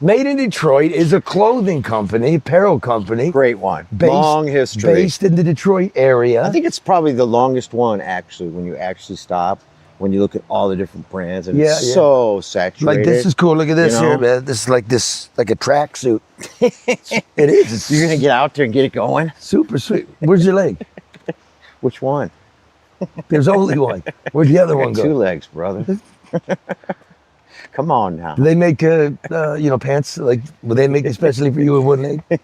Made in Detroit is a clothing company, apparel company. Great one. Long history. Based in the Detroit area. I think it's probably the longest one, actually, when you actually stop, when you look at all the different brands, and it's so saturated. Like, this is cool. Look at this here, man. This is like a tracksuit. It is. You're going to get out there and get it going? Super sweet. Where's your leg? Which one? There's only one. Where'd the other one go? 2 legs, brother. Come on now. Do they make, pants? Like, will they make especially for you with one leg? You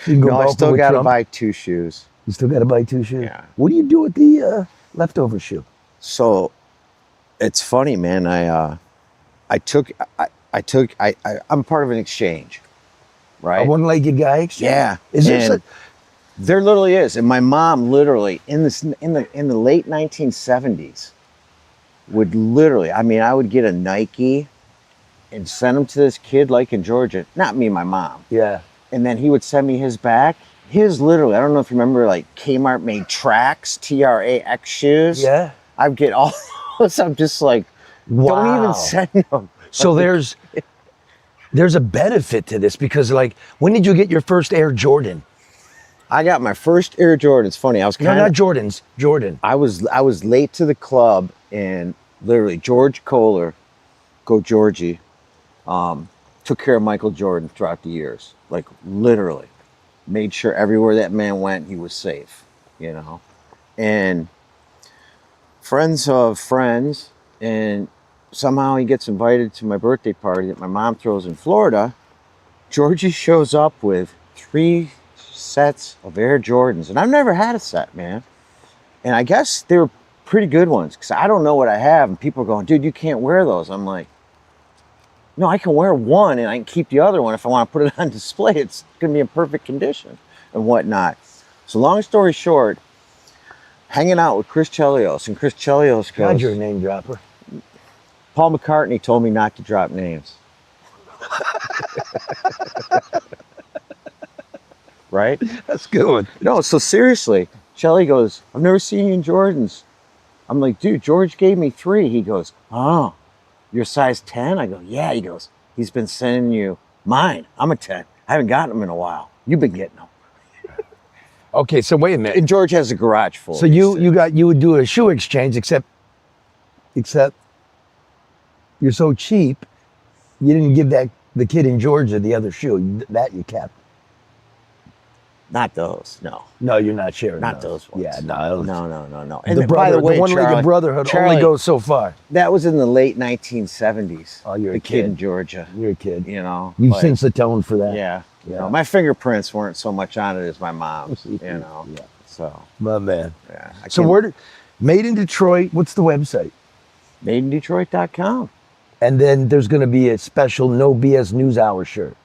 can go I still got to buy 2 shoes. You still got to buy 2 shoes? Yeah. What do you do with the leftover shoe? So, it's funny, man. I'm part of an exchange, right? A one-legged guy exchange? Yeah. Is there such? There literally is. And my mom literally in the late 1970s would literally, I would get a Nike and send them to this kid like in Georgia. Not me, my mom. Yeah. And then he would send me his back. His literally, I don't know if you remember, like Kmart made Trax, T-R-A-X shoes. Yeah. I'd get all those. I'm just like, don't even send them. So there's a benefit to this because, like, when did you get your first Air Jordan? I got my first Air Jordan. It's funny. I was not Jordans, Jordan. I was late to the club, and literally George Kohler, go Georgie, took care of Michael Jordan throughout the years. Like, literally made sure everywhere that man went, he was safe, and friends of friends, and somehow he gets invited to my birthday party that my mom throws in Florida. Georgie shows up with 3 sets of Air Jordans, and I've never had a set, man. And I guess they were pretty good ones, because I don't know what I have, and people are going, dude, you can't wear those. I'm like, no, I can wear one, and I can keep the other one if I want to put it on display. It's going to be in perfect condition and whatnot. So long story short, hanging out with Chris Chelios, and Chris Chelios goes, God, you're a name dropper. Paul McCartney told me not to drop names. Right? That's good. No, so seriously, Shelly goes, I've never seen you in Jordans. I'm like, dude, George gave me 3. He goes, oh, you're size 10? I go, yeah. He goes, he's been sending you mine. I'm a 10. I haven't gotten them in a while. You've been getting them. Okay, so wait a minute. And George has a garage full. So you would do a shoe exchange, except you're so cheap, you didn't give the kid in Georgia the other shoe. That you kept. Not those, no. No, you're not sharing Not those ones. Yeah, no. No. And by the way, the one-legged brotherhood only goes so far. That was in the late 1970s. Oh, you're the a kid in Georgia. You're a kid. You've since the tone for that. Yeah. My fingerprints weren't so much on it as my mom's, Yeah. So. My man. Yeah. So Made in Detroit, what's the website? MadeInDetroit.com. And then there's going to be a special No BS Newshour shirt.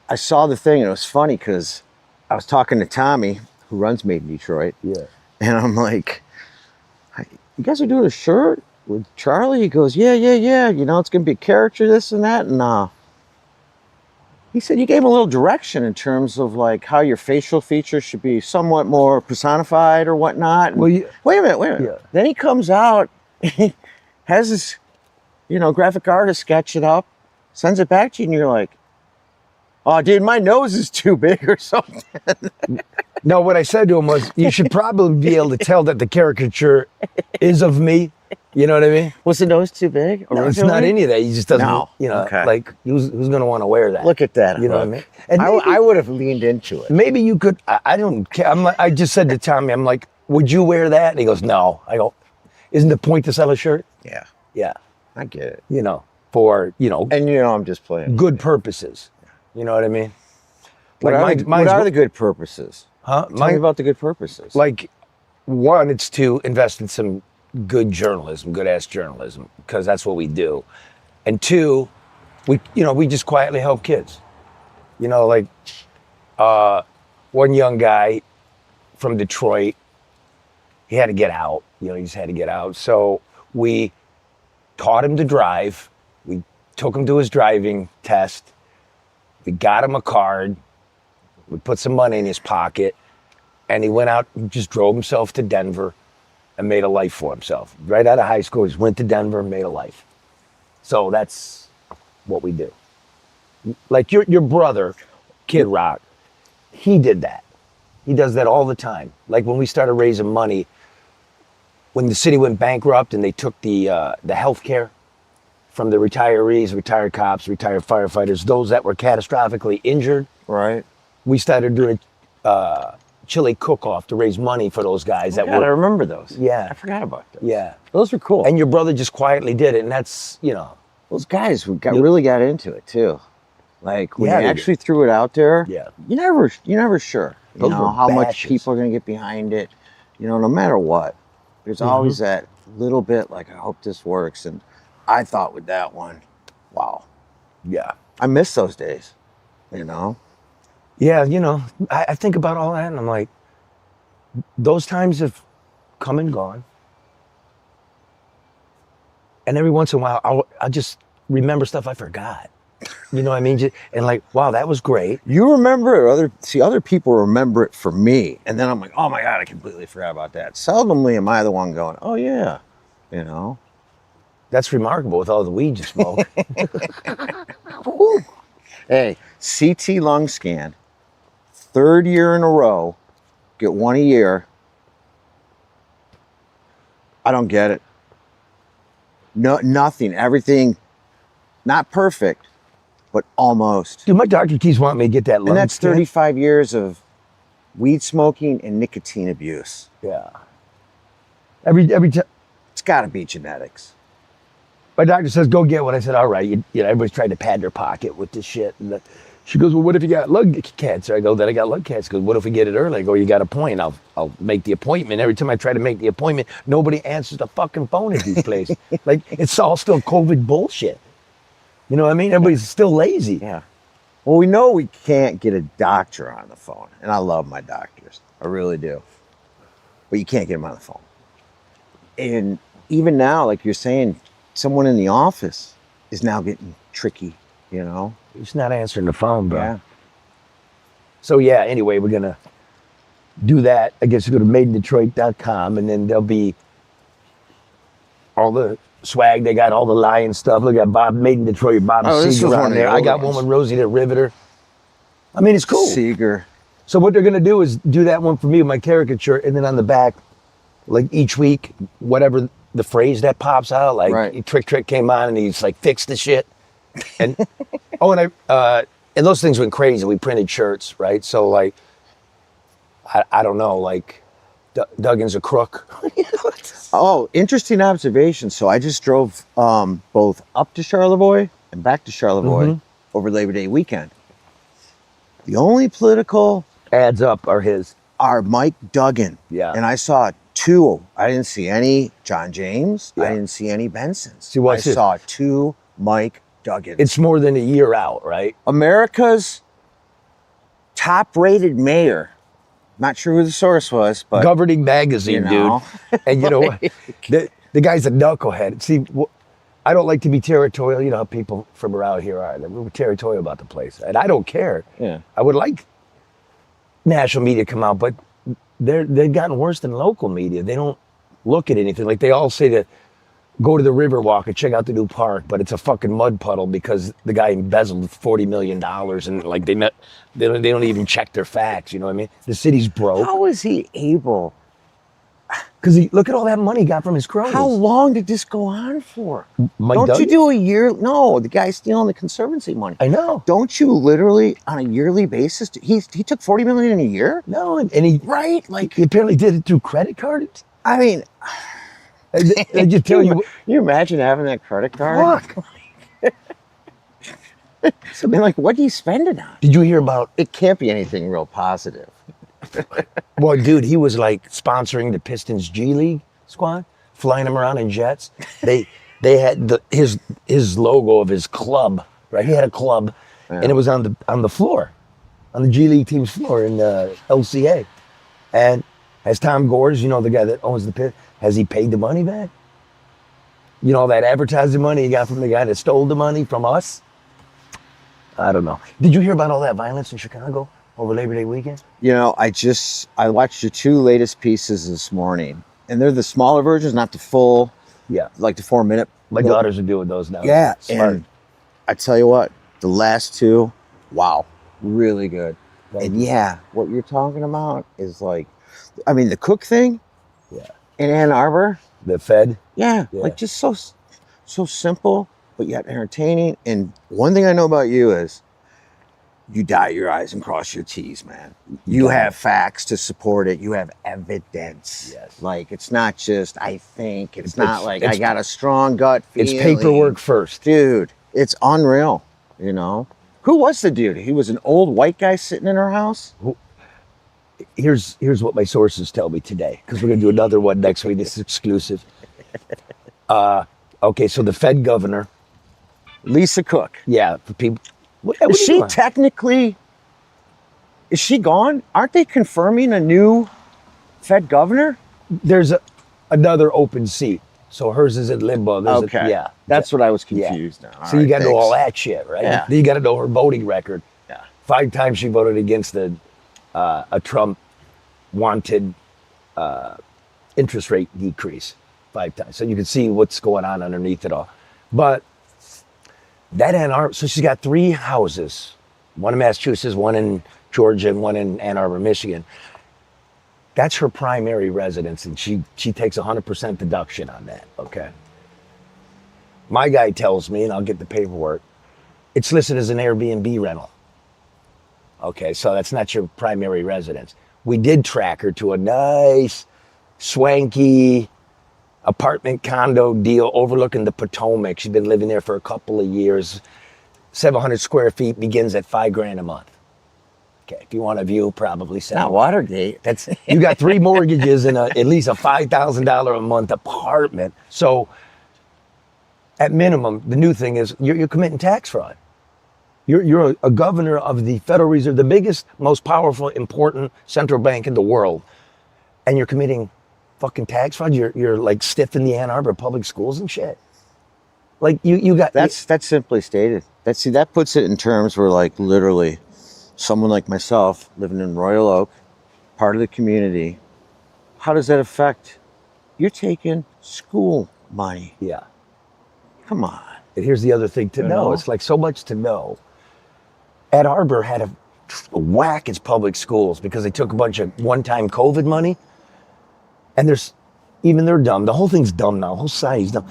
I saw the thing, and it was funny because I was talking to Tommy, who runs Made in Detroit. Yeah. And I'm like, you guys are doing a shirt with Charlie? He goes, yeah. It's going to be a character, this and that. And he said you gave him a little direction in terms of like how your facial features should be somewhat more personified or whatnot. And Well, wait a minute. Yeah. Then he comes out, he has this, graphic artist sketch it up, sends it back to you, and you're like, oh, dude, my nose is too big or something. No, what I said to him was, you should probably be able to tell that the caricature is of me. You know what I mean? Was the nose too big? No, it's not any of that. He just doesn't, Okay. like, who's going to want to wear that? Look at that. You know what I mean? And I would have leaned into it. Maybe you could, I don't care. I just said to Tommy, I'm like, would you wear that? And he goes, no. I go, isn't the point to sell a shirt? Yeah. Yeah. I get it. For, And I'm just playing. good purposes. You know what I mean? What are the good purposes? Huh? Tell me about the good purposes. Like, one, it's to invest in some good journalism, good ass journalism, because that's what we do. And 2, we just quietly help kids. Like one young guy from Detroit, he had to get out. He just had to get out. So we taught him to drive. We took him to his driving test. We got him a card. We put some money in his pocket, and he went out and just drove himself to Denver and made a life for himself. Right out of high school, he just went to Denver and made a life. So that's what we do. Like your brother, Kid Rock, he did that. He does that all the time. Like when we started raising money, when the city went bankrupt and they took the health care from the retirees, retired cops, retired firefighters, those that were catastrophically injured, Right. we started doing chili cook-off to raise money for those guys I remember those. Yeah. I forgot about those. Yeah. Those were cool. And your brother just quietly did it, and that's, those guys who really got into it too. Like when Yeah, you they actually threw it out there, Yeah. you're never sure. You Those know were how much bashes. people are gonna get behind it. No matter what. There's always that little bit like, I hope this works. And I thought with that one, wow. Yeah. I miss those days. Yeah, I think about all that, and I'm like, those times have come and gone. And every once in a while, I'll just remember stuff I forgot. You know what I mean? And like, wow, that was great. You remember it. Other people remember it for me. And then I'm like, oh my God, I completely forgot about that. Seldomly am I the one going, oh yeah, That's remarkable with all the weed you smoke. Hey, CT lung scan, 3rd year in a row, get one a year. I don't get it. No, nothing. Everything, not perfect, but almost. Dude, my doctor keeps wanting me to get that lung And that's scan. 35 years of weed smoking and nicotine abuse. Yeah. Every time. It's got to be genetics. My doctor says, go get one. I said, all right. Everybody's trying to pad their pocket with this shit. And she goes, well, what if you got lung cancer? I go, then I got lung cancer. She goes, what if we get it early? I go, you got a point. I'll make the appointment. Every time I try to make the appointment, nobody answers the fucking phone at these places. Like, it's all still COVID bullshit. You know what I mean? Everybody's still lazy. Yeah. Well, we know we can't get a doctor on the phone. And I love my doctors. I really do. But you can't get them on the phone. And even now, like you're saying, someone in the office is now getting tricky, He's not answering the phone, bro. Yeah. So, yeah, anyway, we're going to do that. I guess you go to madenindetroit.com, and then there'll be all the swag. They got all the Lion stuff. Look at Bob, Made in Detroit, Bob Seger on there. I got one with Rosie the Riveter. I mean, it's cool. Seeger. So what they're going to do is do that one for me with my caricature, and then on the back, like each week, whatever the phrase that pops out, like Right. Trick came on and he's like, fix the shit. And and those things went crazy. We printed shirts, right? So like, I don't know, like Duggan's a crook. Oh, interesting observation. So I just drove both up to Charlevoix and back to Charlevoix over Labor Day weekend. The only political Ads up are his. are Mike Duggan. Yeah. And I saw 2. I didn't see any John James. Yeah. I didn't see any Bensons. See, what's I it? saw 2 Mike Duggans. It's more than a year out, right? America's top-rated mayor. Not sure who the source was, but Governing magazine, dude. And you know what? The guy's a knucklehead. See, I don't like to be territorial. You know how people from around here are. We're territorial about the place. And I don't care. Yeah. I would like national media to come out, but they've gotten worse than local media. They don't look at anything. Like they all say to go to the Riverwalk and check out the new park, but it's a fucking mud puddle because the guy embezzled $40 million and like they don't even check their facts. You know what I mean? The city's broke. How is he able? Because look at all that money he got from his cronies. How long did this go on for? Mike Don't Duggan? you do a year? No, the guy's stealing the Conservancy money. I know. Don't you literally on a yearly basis? He took $40 million in a year, No, and he right? Like, he apparently did it through credit cards. I mean, They just tell you. Can you imagine having that credit card? Fuck. I mean, like, what do you spend it on? Did you hear about? It can't be anything real positive. Well, dude, he was like sponsoring the Pistons G League squad, flying them around in jets. They had his logo of his club, right? He had a club, and it was on the floor, on the G League team's floor in LCA. And has Tom Gores, you know, the guy that owns the pit, has he paid the money back? You know, that advertising money he got from the guy that stole the money from us? I don't know. Did you hear about all that violence in Chicago over Labor Day weekend? You know, I watched your 2 latest pieces this morning, and they're the smaller versions, not the full, Yeah. like the 4-minute. My daughters are doing those now. Yeah, Smart. and I tell you what, The last two, wow, really good. Thank And you. yeah, what you're talking about is like, I mean, the Cook thing Yeah. in Ann Arbor, The Fed. yeah, Yeah. like just so simple, but yet entertaining. And one thing I know about you is you dot your I's and cross your T's, man. You got have it. facts to support it. You have evidence. Yes. Like, it's not just, I think. It's not like, I it's- got a strong gut It's feeling. paperwork first. Dude, it's unreal, you know? Who was the dude? He was an old white guy sitting in her house? Here's what my sources tell me today, because we're gonna do another one next week. This is exclusive. Okay, so the Fed governor, Lisa Cook. yeah, for people. What Is are you she doing? technically, is she gone? Aren't they confirming a new Fed governor? There's another open seat, so hers is in limbo. There's yeah, That's what I was Yeah. confused on. So you got to know all that shit, right? Yeah. Then you got to know her voting record. Yeah. 5 times she voted against a Trump wanted interest rate decrease. 5 times. So you can see what's going on underneath it all. But that Ann Arbor, so she's got 3 houses, one in Massachusetts, one in Georgia, and one in Ann Arbor, Michigan. That's her primary residence, and she takes 100% deduction on that, okay? My guy tells me, and I'll get the paperwork, it's listed as an Airbnb rental. Okay, so that's not your primary residence. We did track her to a nice, swanky apartment condo deal overlooking the Potomac. She's been living there for a couple of years. 700 square feet, begins at $5,000 a month. Okay, if you want a view, probably Not Watergate. that's you got 3 mortgages and at least a $5,000 a month apartment. So, at minimum, the new thing is you're committing tax fraud. You're a governor of the Federal Reserve, the biggest, most powerful, important central bank in the world, and you're committing fucking tax fraud. You're like stiffing the Ann Arbor public schools and shit. Like you got That's simply stated. That puts it in terms where, like, literally someone like myself living in Royal Oak, part of the community, how does that affect? You're taking school money. yeah. Come on. And here's the other thing to You know. know? It's like so much to know. Ann Arbor had a whack its public schools because they took a bunch of one-time COVID money. And they're dumb. The whole thing's dumb now. The whole society's dumb.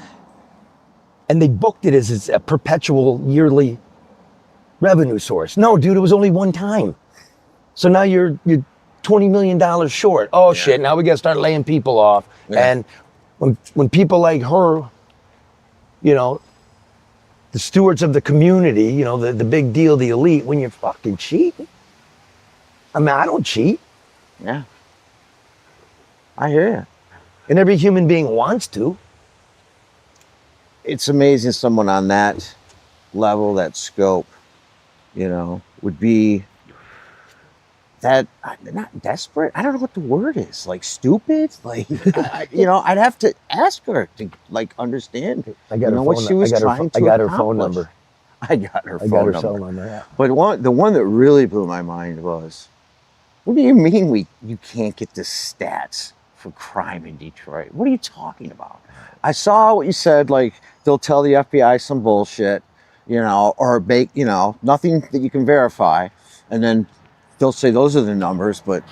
And they booked it as it's a perpetual yearly revenue source. No, dude, it was only one time. So now you're $20 million short. Oh shit, now we gotta start laying people off. Yeah. And when people like her, you know, the stewards of the community, you know, the big deal, the elite, when you're fucking cheating. I mean, I don't cheat. Yeah. I hear you. And every human being wants to. It's amazing someone on that level, that scope, you know, would be that, not desperate. I don't know what the word is. Like stupid. Like, you know, I'd have to ask her to like understand. I got you her know what phone she was trying to I got her phone accomplish. number. I got her I got phone her number. cell number. Yeah. But the one that really blew my mind was, what do you mean you can't get the stats for crime in Detroit? What are you talking about? I saw what you said, like they'll tell the FBI some bullshit, you know, or make, you know, nothing that you can verify, and then they'll say those are the numbers, but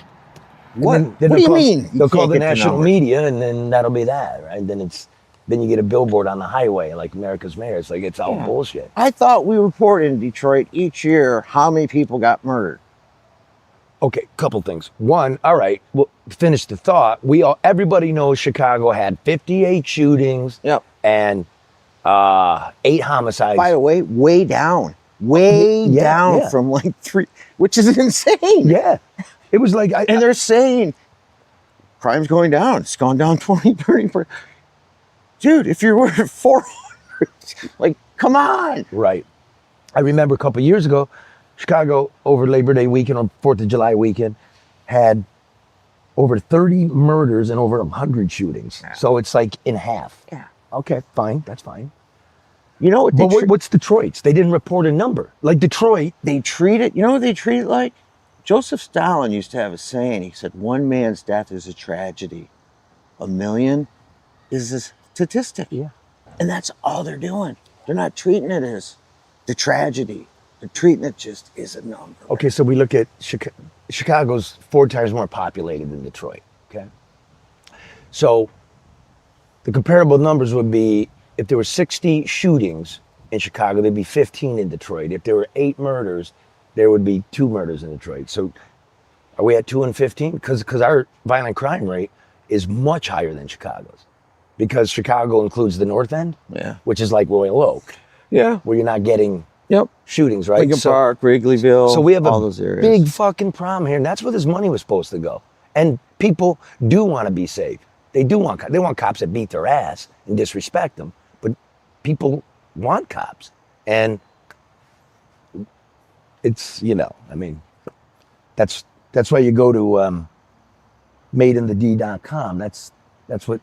what? Then What do they'll you call- mean? They'll call the can't get national number? media, and then that'll be that, right? Then you get a billboard on the highway like America's Mayor. It's like it's all Yeah. bullshit. I thought we reported in Detroit each year how many people got murdered. Okay, couple things. One, all right, well, finish the thought. Everybody knows Chicago had 58 shootings Yep. and 8 homicides. By the way, way down Yeah. from like 3, which is insane. Yeah, it was like And they're saying crime's going down. It's gone down 20, 30%. Dude, if you're worth 400, like, come on. right. I remember a couple of years ago, Chicago over Labor Day weekend or 4th of July weekend had over 30 murders and over 100 shootings. Yeah. So it's like in half. Yeah. Okay, fine, that's fine. You know what? But what's Detroit's? They didn't report a number. Like Detroit, They treat it, you know what they treat it like? Joseph Stalin used to have a saying. He said, one man's death is a tragedy. 1 million is a statistic. Yeah. And that's all they're doing. They're not treating it as the tragedy. They're treating it just as a number. Okay, so we look at Chicago's 4 times more populated than Detroit. Okay, so the comparable numbers would be if there were 60 shootings in Chicago, there'd be 15 in Detroit. If there were 8 murders, there would be 2 murders in Detroit. So are we at 2 and 15? Because our violent crime rate is much higher than Chicago's. Because Chicago includes the North End, Yeah. which is like Royal Oak, Yeah. where you're not getting Yep. shootings, right? Lincoln Park, Wrigleyville. So we have all a those areas. big fucking problem here, and that's where this money was supposed to go. And people do want to be safe. They want cops that beat their ass and disrespect them, but people want cops, and it's I mean, that's why you go to madeinthed.com. That's what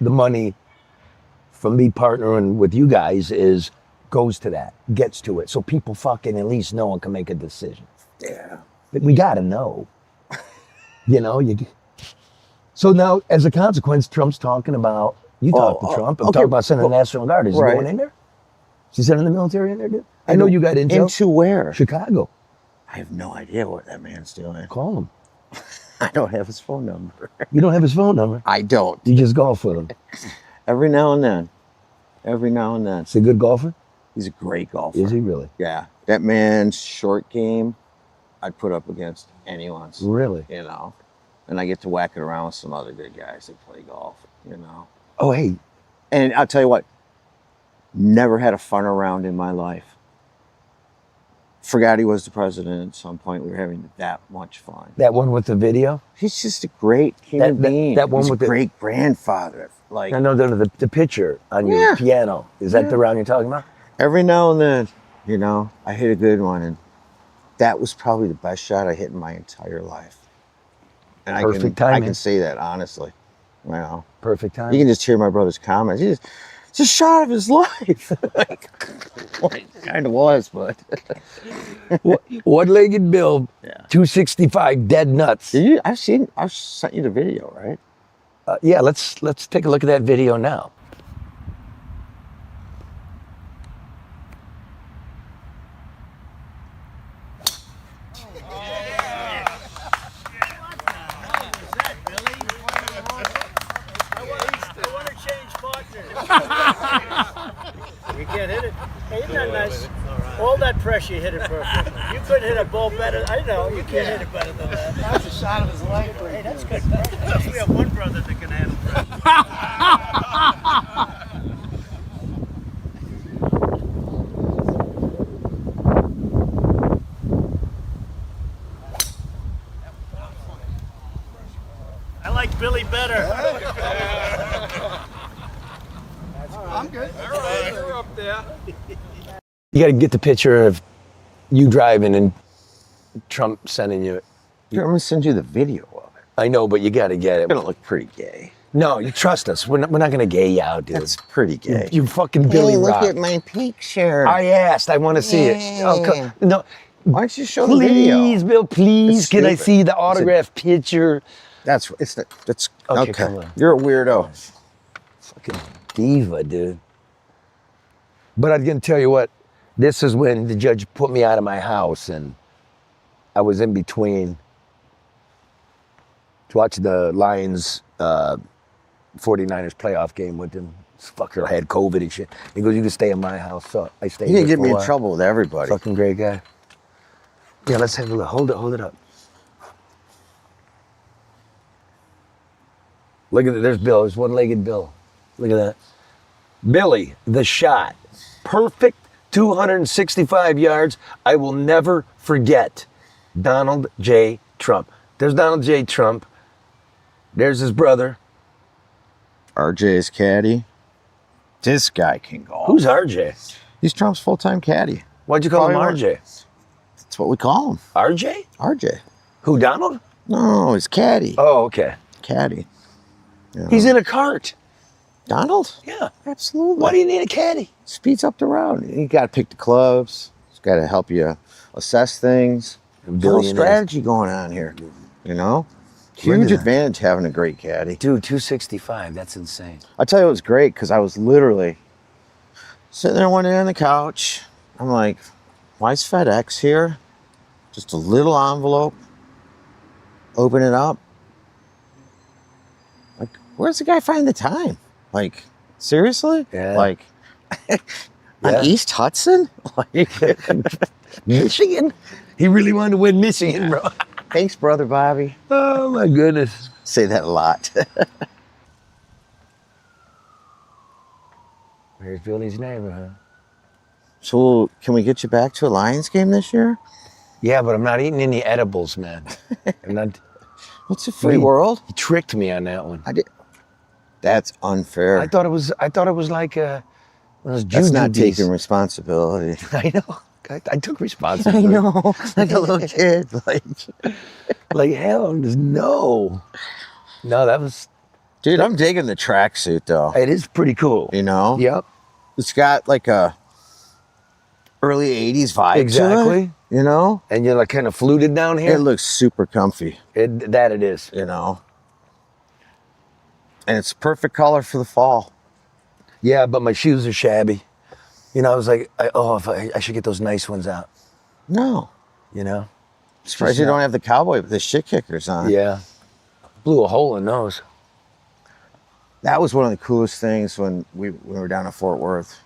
the money from me partnering with you guys goes to that, gets to it. So people fucking at least know and can make a decision. Yeah. But we gotta know. So now, as a consequence, Trump's talking about, you talked to Trump, I'm talking about sending the National Guard. Is he going in there? Is he sending the military in there, dude? I know you got intel. Into where? Chicago. I have no idea what that man's doing. Call him. I don't have his phone number. You don't have his phone number. I don't. You just golf with him. Every now and then. Every now and then. Is he a good golfer? He's a great golfer. Is he really? Yeah. That man's short game, I'd put up against anyone's. Really? And I get to whack it around with some other good guys that play golf, Oh, hey. And I'll tell you what, never had a fun round in my life. Forgot he was the president at some point. We were having that much fun. That one with the video? He's just a great human being. That one He's with a great grandfather. Like, I know the picture on your piano. Is that the round you're talking about? every now and then, I hit a good one, and that was probably the best shot I hit in my entire life. And Perfect I timing. can say that honestly. Perfect time. You can just hear my brother's comments. It's a shot of his life. Well, it kind of was, but. One-legged Bill, 265, dead nuts. I've sent you the video, right? Yeah, let's take a look at that video now. You can't hit it. Hey, isn't that nice? All that pressure, you hit it perfect. You couldn't hit a ball better. I know, you can't hit it better than that. That's a shot of his life. Hey, that's good. We have one brother that can handle pressure. I like Billy better. I'm good. All right, you're up there. You got to get the picture of you driving and Trump sending you. I'm going to send you the video of it. I know, but you got to get it. It's going to look pretty gay. No, you trust us. We're not going to gay you out, dude. That's pretty gay. You fucking Billy Rock. Look at my picture. I asked. I want to see it. Oh, no. Why don't you show the video? Please, Bill, please. It's Can I stupid. see the autograph picture? That's Okay, come on. You're a weirdo. Fucking diva, dude. But I'm going to tell you what. This is when the judge put me out of my house, and I was in between to watch the Lions 49ers playoff game with them. This fucker had COVID and shit. He goes, "You can stay in my house." So I stayed. You didn't there get for me a in while. trouble with everybody. Fucking great guy. Yeah, let's have a look. Hold it up. Look at it. There's Bill. There's one-legged Bill. Look at that. Billy, the shot. Perfect 265 yards. I will never forget. Donald J. Trump. There's Donald J. Trump. There's his brother. RJ's caddy. This guy can golf. Who's RJ? He's Trump's full-time caddy. Why'd you call him Probably RJ? That's what we call him. RJ? RJ. Who, Donald? No, it's caddy. Oh, okay. Caddy. Yeah. He's in a cart. Donald? Yeah. Absolutely. Why do you need a caddy? Speeds up the round. You got to pick the clubs. He's got to help you assess things. There's a whole strategy going on here. Huge advantage having a great caddy. Dude, 265. That's insane. I tell you, it was great because I was literally sitting there one day on the couch. I'm like, Why is FedEx here? Just a little envelope. Open it up. Like, where's the guy find the time? Like, seriously? Yeah. Like, Yeah. on East Hudson? Like, Michigan? He really wanted to win Michigan, bro. thanks, brother Bobby. Oh my goodness. Say that a lot. Here's Billy's neighborhood. So, can we get you back to a Lions game this year? Yeah, but I'm not eating any edibles, man. I'm not. What's a free world? He tricked me on that one. I did. That's unfair. I thought it was like one of those That's not jujubes. taking responsibility. I know. I took responsibility. I know, like a little kid. Like hell, just no. No, that was. Dude, I'm digging the tracksuit though. It is pretty cool. You know? Yep. It's got like a early 80s vibe to Exactly. it, you know? And you're like kind of fluted down here. It looks super comfy, It is. you know? And it's perfect color for the fall. Yeah, but my shoes are shabby. You know, I was like, I should get those nice ones out. No. You know? Surprised you don't have the cowboy with the shit kickers on. Yeah. Blew a hole in those. That was one of the coolest things when we were down in Fort Worth.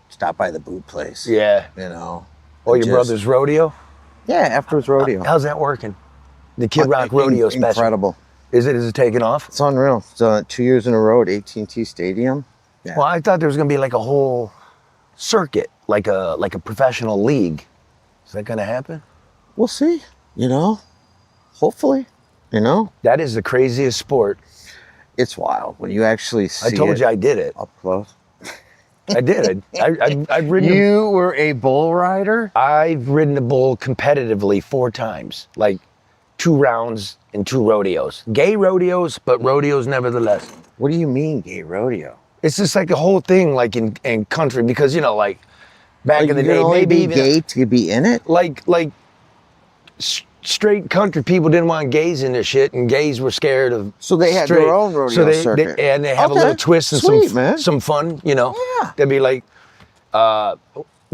Stopped by the boot place. Yeah. You know? Oh, And your brother's rodeo? Yeah, afterwards rodeo. How's that working? The Kid Rock Rodeo special. Incredible. Is it taking off? It's unreal. It's 2 years in a row at AT&T Stadium. Yeah. Well, I thought there was gonna be like a whole circuit, like a professional league. Is that gonna happen? We'll see, you know? Hopefully, you know? That is the craziest sport. It's wild when you actually see I told it you I did it. up close. I did. I've ridden. You were a bull rider? I've ridden a bull competitively 4 times, like 2 rounds in 2 rodeos. Gay rodeos, but rodeos nevertheless. What do you mean, gay rodeo? It's just like a whole thing, like in country, because you know, like back in the day, maybe even gay to be in it? like straight country people didn't want gays in their shit, and gays were scared of. So they had straight. their own rodeo circuit. And they have a Okay. little twist and Sweet, man. some fun, you know. Yeah. They'd be like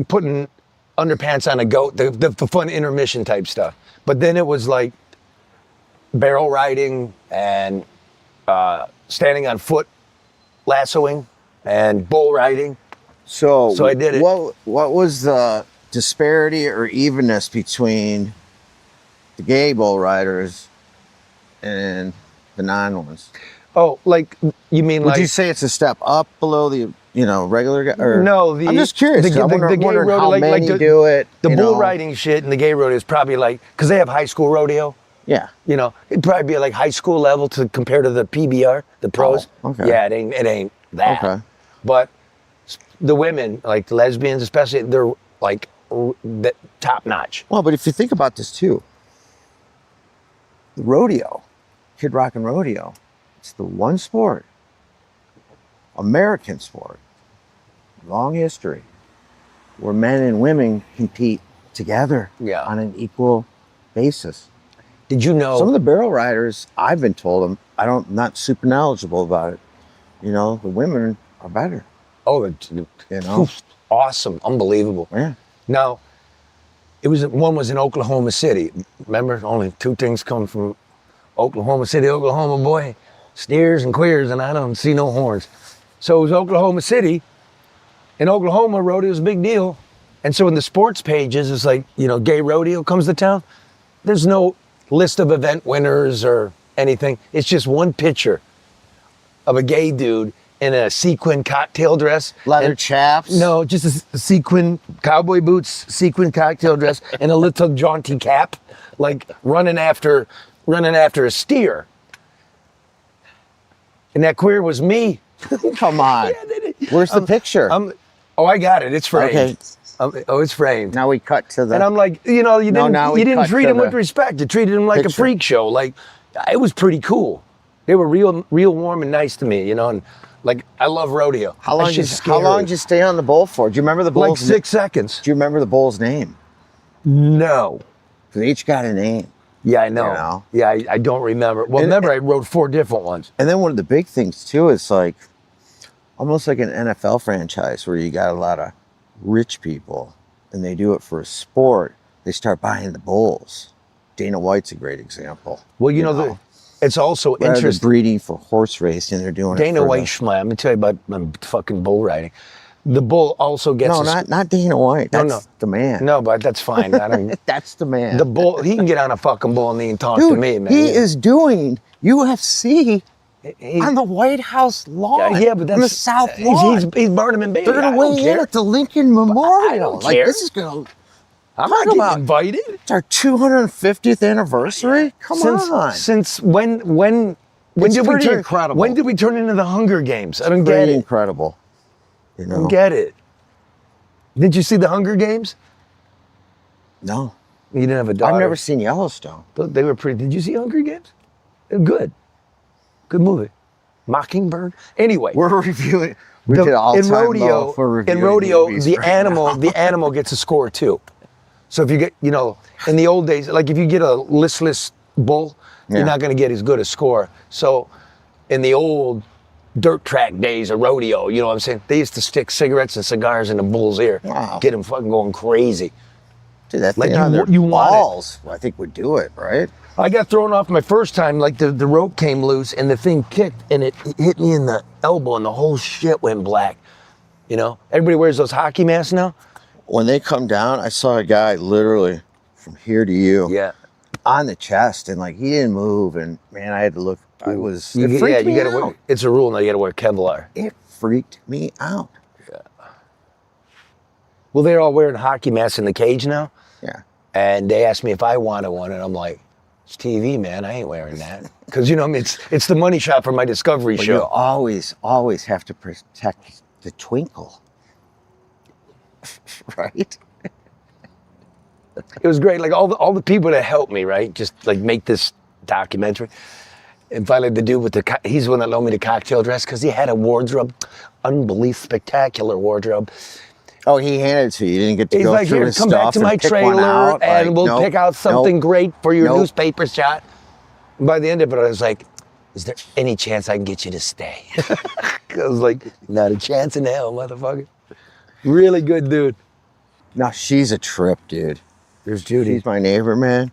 putting underpants on a goat, the fun intermission type stuff. But then it was like barrel riding and standing on foot, lassoing, and bull riding. So I did it. What was the disparity or evenness between the gay bull riders and the non-ones? Oh, like you mean Would like? you say it's a step up below the regular guy? Or, No, I'm just curious. The, I'm the, wondering gay rodeo, how like many the, do it. The you bull know? riding shit and the gay rodeo is probably like, because they have high school rodeo. Yeah. You know, it'd probably be like high school level to compare to the PBR, the pros. Oh, okay. Yeah, it ain't that. Okay. But the women, like the lesbians especially, they're like top notch. Well, but if you think about this too, the rodeo, Kid Rock and Rodeo, it's the one sport, American sport, long history, where men and women compete together Yeah. on an equal basis. Did you know? Some of the barrel riders, I've been told them, not super knowledgeable about it. You know, the women are better. Oh, You know? awesome, unbelievable. Yeah. Now, one was in Oklahoma City. Remember, only 2 things come from Oklahoma City, Oklahoma, boy. Steers and queers, and I don't see no horns. So it was Oklahoma City. In Oklahoma, rodeo's a big deal. And so in the sports pages, it's like, you know, gay rodeo comes to town. There's no list of event winners or anything. It's just one picture of a gay dude in a sequin cocktail dress. Leather and- chaps. No, just a sequin cowboy boots, sequin cocktail dress, and a little jaunty cap, like running after a steer. And that queer was me. Come on. Where's the picture? I got it. It's framed. Okay. It's framed. Now we cut to the. And I'm like, you know, you now we didn't cut treat to him with the respect. You treated him like a picture. freak show. Like, it was pretty cool. They were real warm and nice to me, you know. And like, I love rodeo. How long That shit's did you stay on the bull for? Do you remember the Like bull's 6 seconds. Do you remember the bull's name? No. They each got a name. Yeah, I know. You know? Yeah, I don't remember. Well, remember, I wrote 4 different ones. And then one of the big things too is like almost like an NFL franchise where you got a lot of rich people and they do it for a sport, they start buying the bulls. Dana White's a great example. Well, you know, it's also Rather than interesting. breeding for horse racing, they're doing it Dana for White Schmeier, I'm gonna tell you about fucking bull riding. The bull also gets No, not Dana White. That's No. the man. No, but that's fine. I don't. That's the man. The bull, he can get on a fucking bull and he can talk Dude, to me, man. he is doing UFC He- on the White House lawn. yeah, but that's on the South lawn. He's Barnum and Bailey. They're I gonna don't weigh in care. at the Lincoln Memorial. I don't like care. this is gonna. I'm talk not getting about- invited. It's our 250th anniversary. Come on. Since when It's did we pretty turn? incredible. When did we turn into the Hunger Games? I don't get Pretty it. incredible. You I know. don't get it. Did you see the Hunger Games? No, You didn't have a daughter. I've never seen Yellowstone. They were pretty. Did you see Hunger Games? They're good. Good movie. Mockingbird. Anyway, We're reviewing. We the- did all in time rodeo, low for in reviewing rodeo, movies the right animal gets a score too. So if you get, you know, in the old days, like if you get a listless bull, Yeah. you're not going to get as good a score. So in the old dirt track days of rodeo, you know what I'm saying? They used to stick cigarettes and cigars in the bull's ear, Wow. get him fucking going crazy. Dude, that Like thing on you- their you want it. balls, I think would do it, right? I got thrown off my first time, like the rope came loose and the thing kicked and it hit me in the elbow and the whole shit went black. You know, everybody wears those hockey masks now. When they come down, I saw a guy literally from here to you Yeah. on the chest, and like he didn't move, and man, I had to look. I was. You, It yeah, freaked you me gotta out. wear, it's a rule now, you gotta wear Kevlar. It freaked me out. Well, they're all wearing hockey masks in the cage now. Yeah. And they asked me if I wanted one, and I'm like, it's TV, man. I ain't wearing that. Because, you know, I mean, it's the money shot for my Discovery But you show. always have to protect the twinkle, right? It was great. Like all the people that helped me, right? Just like make this documentary. And finally, the dude with he's the one that loaned me the cocktail dress because he had a wardrobe, unbelievably spectacular wardrobe. Oh, he handed it to you. You didn't get to He's go like, through here, his come stuff back to and my pick one trailer out. and Like, we'll nope, pick out something nope, great for your nope. newspaper shot. And by the end of it, I was like, is there any chance I can get you to stay? I was like, not a chance in hell, motherfucker. Really good dude. No, she's a trip, dude. There's Judy. She's my neighbor, man.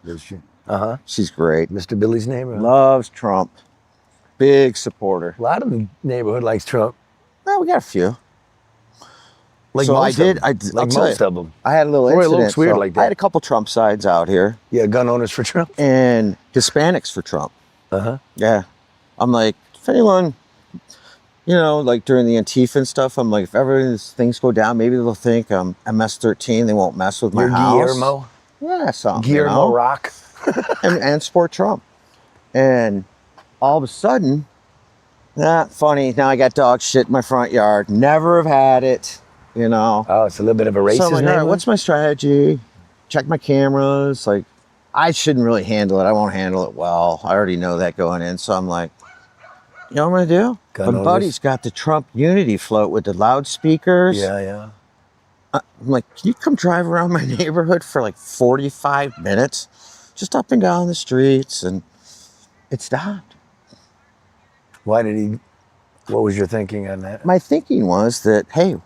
Uh-huh. She's great. Mr. Billy's neighborhood. Loves Trump. Big supporter. A lot of the neighborhood likes Trump. Well, we got a few. Like So most I of did. them. I did. Like I'll tell most you, of them. I had a little Roy incident. looks weird so like that. I had a couple Trump sides out here Yeah, gun owners for Trump. and Hispanics for Trump. Uh-huh. Yeah. I'm like, if anyone, you know, like during the Antifa and stuff, I'm like, if ever these things go down, maybe they'll think I'm MS-13. They won't mess with my You're house. Guillermo. Yeah, something. Guillermo you know? Rock. and support Trump. And all of a sudden, funny, now I got dog shit in my front yard. Never have had it, you know. Oh, it's a little bit of a racist So I'm like, all right, neighborhood. what's my strategy? Check my cameras. Like, I shouldn't really handle it. I won't handle it well. I already know that going in. So I'm like, you know what I'm going to do? Gun My owners. buddy's got the Trump Unity float with the loudspeakers. Yeah, yeah. I'm like, can you come drive around my neighborhood for like 45 minutes? Just up and down the streets. And it stopped. Why did he? What was your thinking on that? My thinking was that, hey,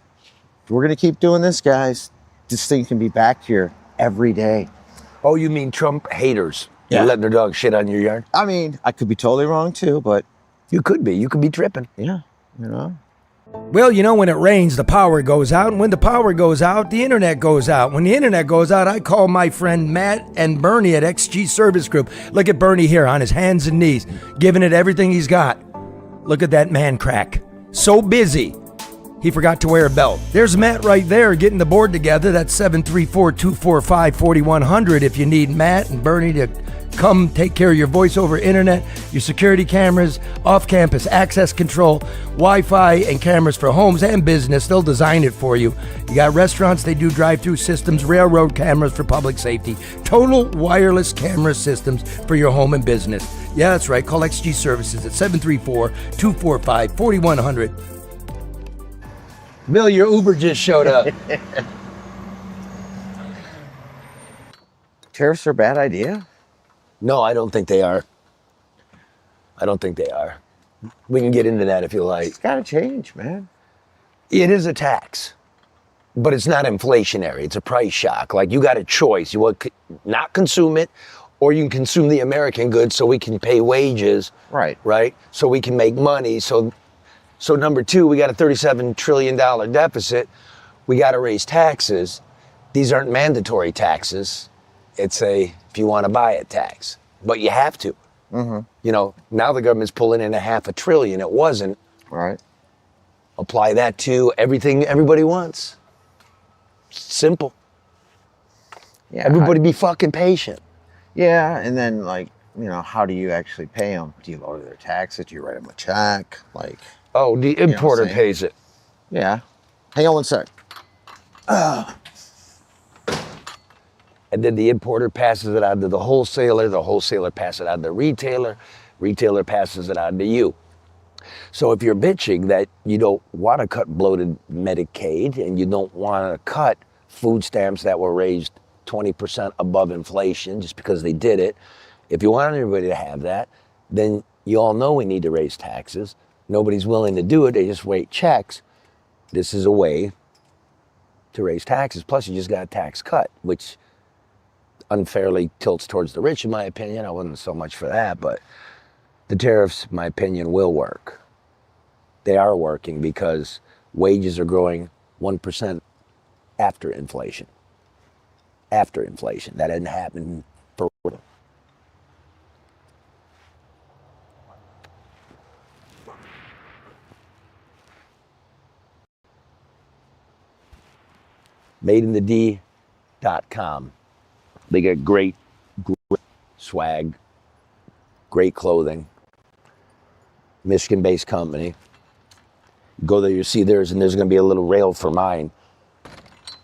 we're going to keep doing this, guys. This thing can be back here every day. Oh, you mean Trump haters? Yeah. You're letting their dog shit on your yard? I mean, I could be totally wrong too, but You could be. You could be tripping. yeah, you know. Well, you know, when it rains, the power goes out. And when the power goes out, the internet goes out. When the internet goes out, I call my friend Matt and Bernie at XG Service Group. Look at Bernie here on his hands and knees, giving it everything he's got. Look at that man crack. So busy, he forgot to wear a belt. There's Matt right there getting the board together. That's 734-245-4100 if you need Matt and Bernie to come take care of your voice over internet, your security cameras, off-campus access control, Wi-Fi, and cameras for homes and business. They'll design it for you. You got restaurants, they do drive-through systems, railroad cameras for public safety, total wireless camera systems for your home and business. Yeah, that's right. Call XG Services at 734-245-4100. Bill, your Uber just showed up. Tariffs are a bad idea. No, I don't think they are. I don't think they are. We can get into that if you like. It's got to change, man. It is a tax. but it's not inflationary. It's a price shock. Like, you got a choice. You want not consume it, or you can consume the American goods so we can pay wages. Right. Right? So we can make money. So number two, we got a $37 trillion deficit. We got to raise taxes. These aren't mandatory taxes. It's a, if you want to buy it, tax. But you have to. Mm-hmm. You know, now the government's pulling in $500 billion. It wasn't. Right. Apply that to everything everybody wants. Simple. Yeah. Everybody be fucking patient. Yeah, and then, like, you know, how do you actually pay them? Do you lower their taxes? Do you write them a check? Like, Oh, the importer saying? pays it. yeah. Hang on one sec. And then the importer passes it on to the wholesaler passes it on to the retailer passes it on to you. So if you're bitching that you don't want to cut bloated Medicaid and you don't want to cut food stamps that were raised 20% above inflation just because they did it, if you want everybody to have that, then you all know we need to raise taxes. Nobody's willing to do it. They just write checks. This is a way to raise taxes. Plus, you just got a tax cut, which unfairly tilts towards the rich, in my opinion. I wasn't so much for that, but the tariffs, in my opinion, will work. They are working because wages are growing 1% after inflation. After inflation. That hadn't happened for... MadeInTheD.com. They get great swag, great clothing. Michigan-based company. Go there, you see theirs, and there's going to be a little rail for mine.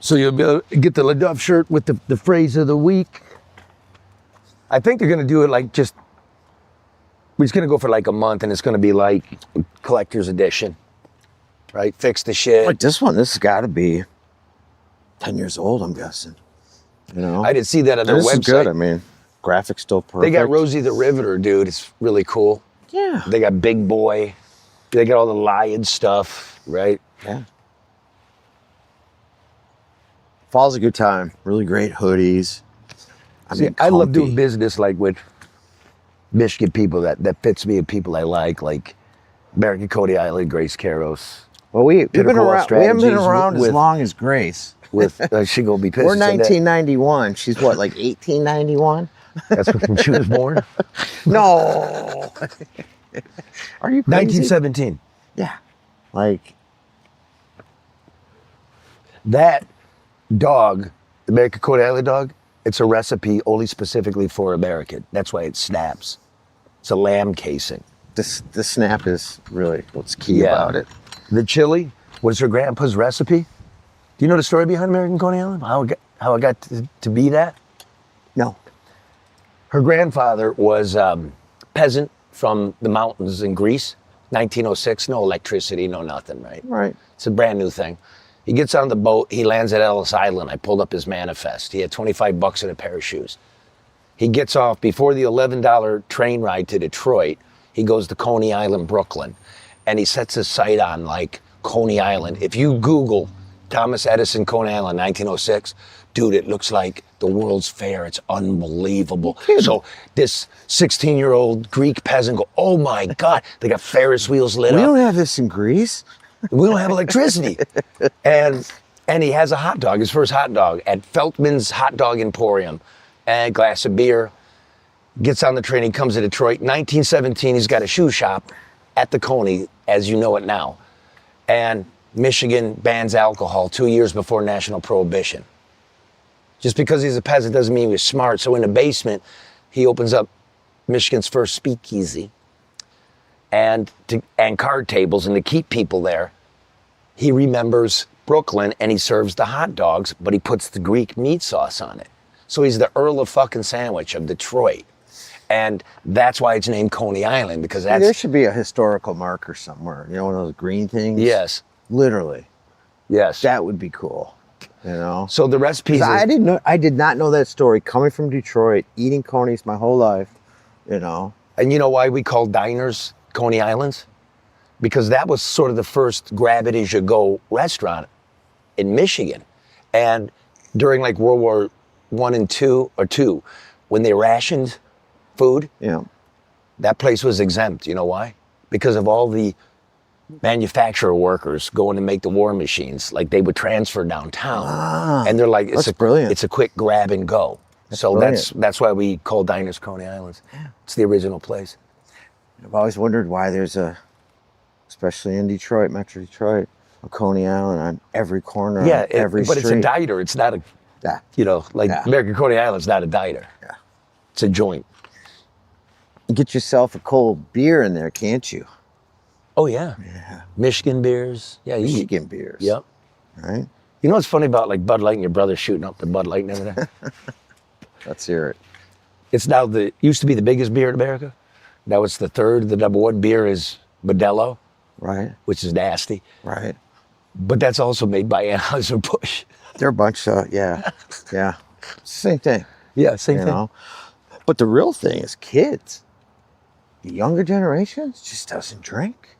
So you'll be able to get the LeDuff shirt with the phrase of the week. I think they're going to do it like just, we're just going to go for like a month, and it's going to be like collector's edition, right? Fix the shit. Like this has got to be 10 years old, I'm guessing. You know? I did see that on their This website. is good. I mean, graphics still perfect. They got Rosie the Riveter, dude. It's really cool. Yeah. They got Big Boy. They got all the lion stuff, right? Yeah. Fall's a good time. Really great hoodies. I love doing comfy. business like with Michigan people that fits me and people I like American Cody Island, Grace Caros. Well, we've been Pinnacle around. We haven't been Strategies around as with- long as Grace. With she gonna be pissed. We're at that. 1991. She's what, like 1891? That's when she was born. No. Are you crazy? 1917. Yeah. Like, That dog, the American Cody Island dog, it's a recipe only specifically for American. That's why it snaps. It's a lamb casing. the snap is really what's key about it. The chili was her grandpa's recipe. Do you know the story behind American Coney Island? How it got to be that? No. Her grandfather was peasant from the mountains in Greece. 1906, no electricity, no nothing, right? Right. It's a brand new thing. He gets on the boat, he lands at Ellis Island. I pulled up his manifest. He had 25 bucks in a pair of shoes. He gets off before the $11 train ride to Detroit. He goes to Coney Island, Brooklyn, and he sets his sight on like Coney Island. If you Google Thomas Edison, Coney Island, 1906, dude, it looks like the World's Fair. It's unbelievable. So this 16-year-old Greek peasant go, oh my God, they got Ferris wheels lit We up. don't have this in Greece. We don't have electricity. and he has a hot dog, his first hot dog at Feltman's Hot Dog Emporium, and a glass of beer. Gets on the train, he comes to Detroit. 1917, he's got a shoe shop at the Coney, as you know it now. And Michigan bans alcohol 2 years before national prohibition. Just because he's a peasant doesn't mean he was smart. So in the basement, he opens up Michigan's first speakeasy and card tables, and to keep people there, he remembers Brooklyn and he serves the hot dogs, but he puts the Greek meat sauce on it. So he's the Earl of fucking Sandwich of Detroit. And that's why it's named Coney Island, because that's... There should be a historical marker somewhere. You know, one of those green things? Yes. Literally. Yes. That would be cool. You know? So the recipes... 'Cause I did not know that story. Coming from Detroit, eating Coney's my whole life, you know? And you know why we call diners Coney Islands? Because that was sort of the first grab-it-as-you-go restaurant in Michigan. And during like World War I and II, when they rationed food, Yeah. that place was exempt. You know why? Because of all the manufacturer workers going to make the war machines. Like they would transfer downtown, and they're like, that's brilliant. It's a quick grab and go. So brilliant. that's why we call diners Coney Islands. It's the original place. I've always wondered why there's especially in Detroit, Metro Detroit, a Coney Island on every corner, on every but street. it's a diner. It's not a, Yeah. like American Coney Island's not a diner. Yeah. It's a joint. Get yourself a cold beer in there, can't you? Oh yeah. Michigan beers. Yeah, Michigan beers. Yep. Right? You know what's funny about like Bud Light and your brother shooting up the Bud Light and everything? Let's hear it. It's now used to be the biggest beer in America. Now it's the third. The number one beer is Modelo, Right? which is nasty. Right. But that's also made by Anheuser-Busch. They're a bunch of, yeah. Same thing. Yeah, same you thing. know? But the real thing is kids. The younger generation just doesn't drink.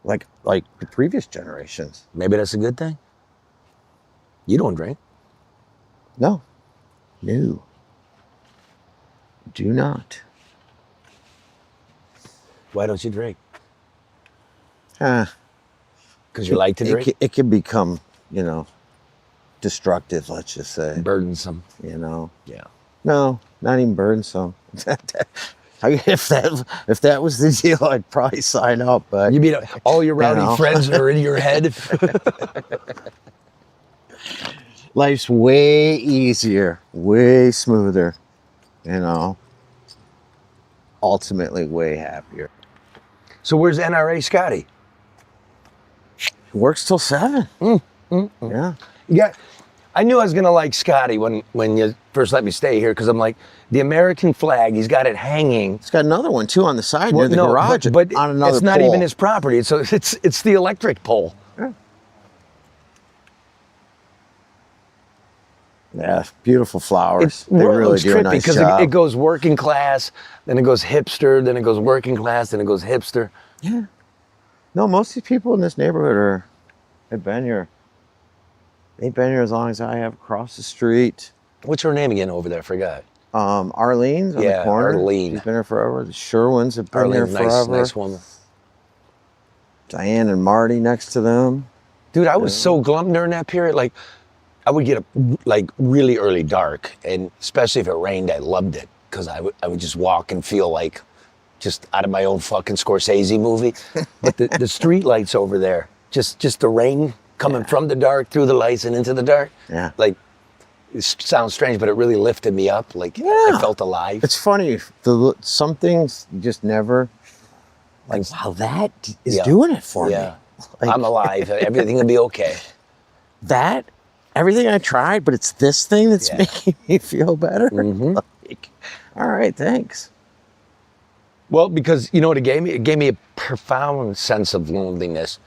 Like the previous generations. Maybe that's a good thing. You don't drink. No. Do not. Why don't you drink? Ah. Because you like to drink? It can become, destructive, let's just say. Burdensome. Yeah. No, not even burdensome. If that was the deal, I'd probably sign up. But You mean all your rowdy friends are in your head? life's way easier, way smoother, ultimately way happier. So where's NRA Scotty? He works till 7. Yeah. Yeah, I knew I was gonna like Scotty when you first let me stay here, because I'm like, the American flag, he's got it hanging. He's got another one too on the side near the garage, but on another it's not pole. even his property. So it's the electric pole. Yeah, beautiful flowers. It They really looks do a trippy nice because job. it goes working class, then it goes hipster, then it goes working class, then it goes hipster. Yeah. No, most of the people in this neighborhood have been here. They've been here as long as I have, across the street. What's her name again over there? I forgot. Arlene's on the corner. Arlene. She's been here forever. The Sherwins have been here Arlene, forever. nice woman. Diane and Marty next to them. Dude, I was so glum during that period. Like, I would get really early dark, and especially if it rained, I loved it, because I would just walk and feel like just out of my own fucking Scorsese movie. But the street lights over there, just the rain coming from the dark through the lights and into the dark. Yeah. Like, it sounds strange, but it really lifted me up. Like, I felt alive. It's funny. Some things you just never, like, wow, that is doing it for me. Yeah. Like, I'm alive. Everything will be okay. Everything I tried, but it's this thing that's making me feel better. Mm-hmm. Like, all right, thanks. Well, because you know what it gave me? It gave me a profound sense of loneliness.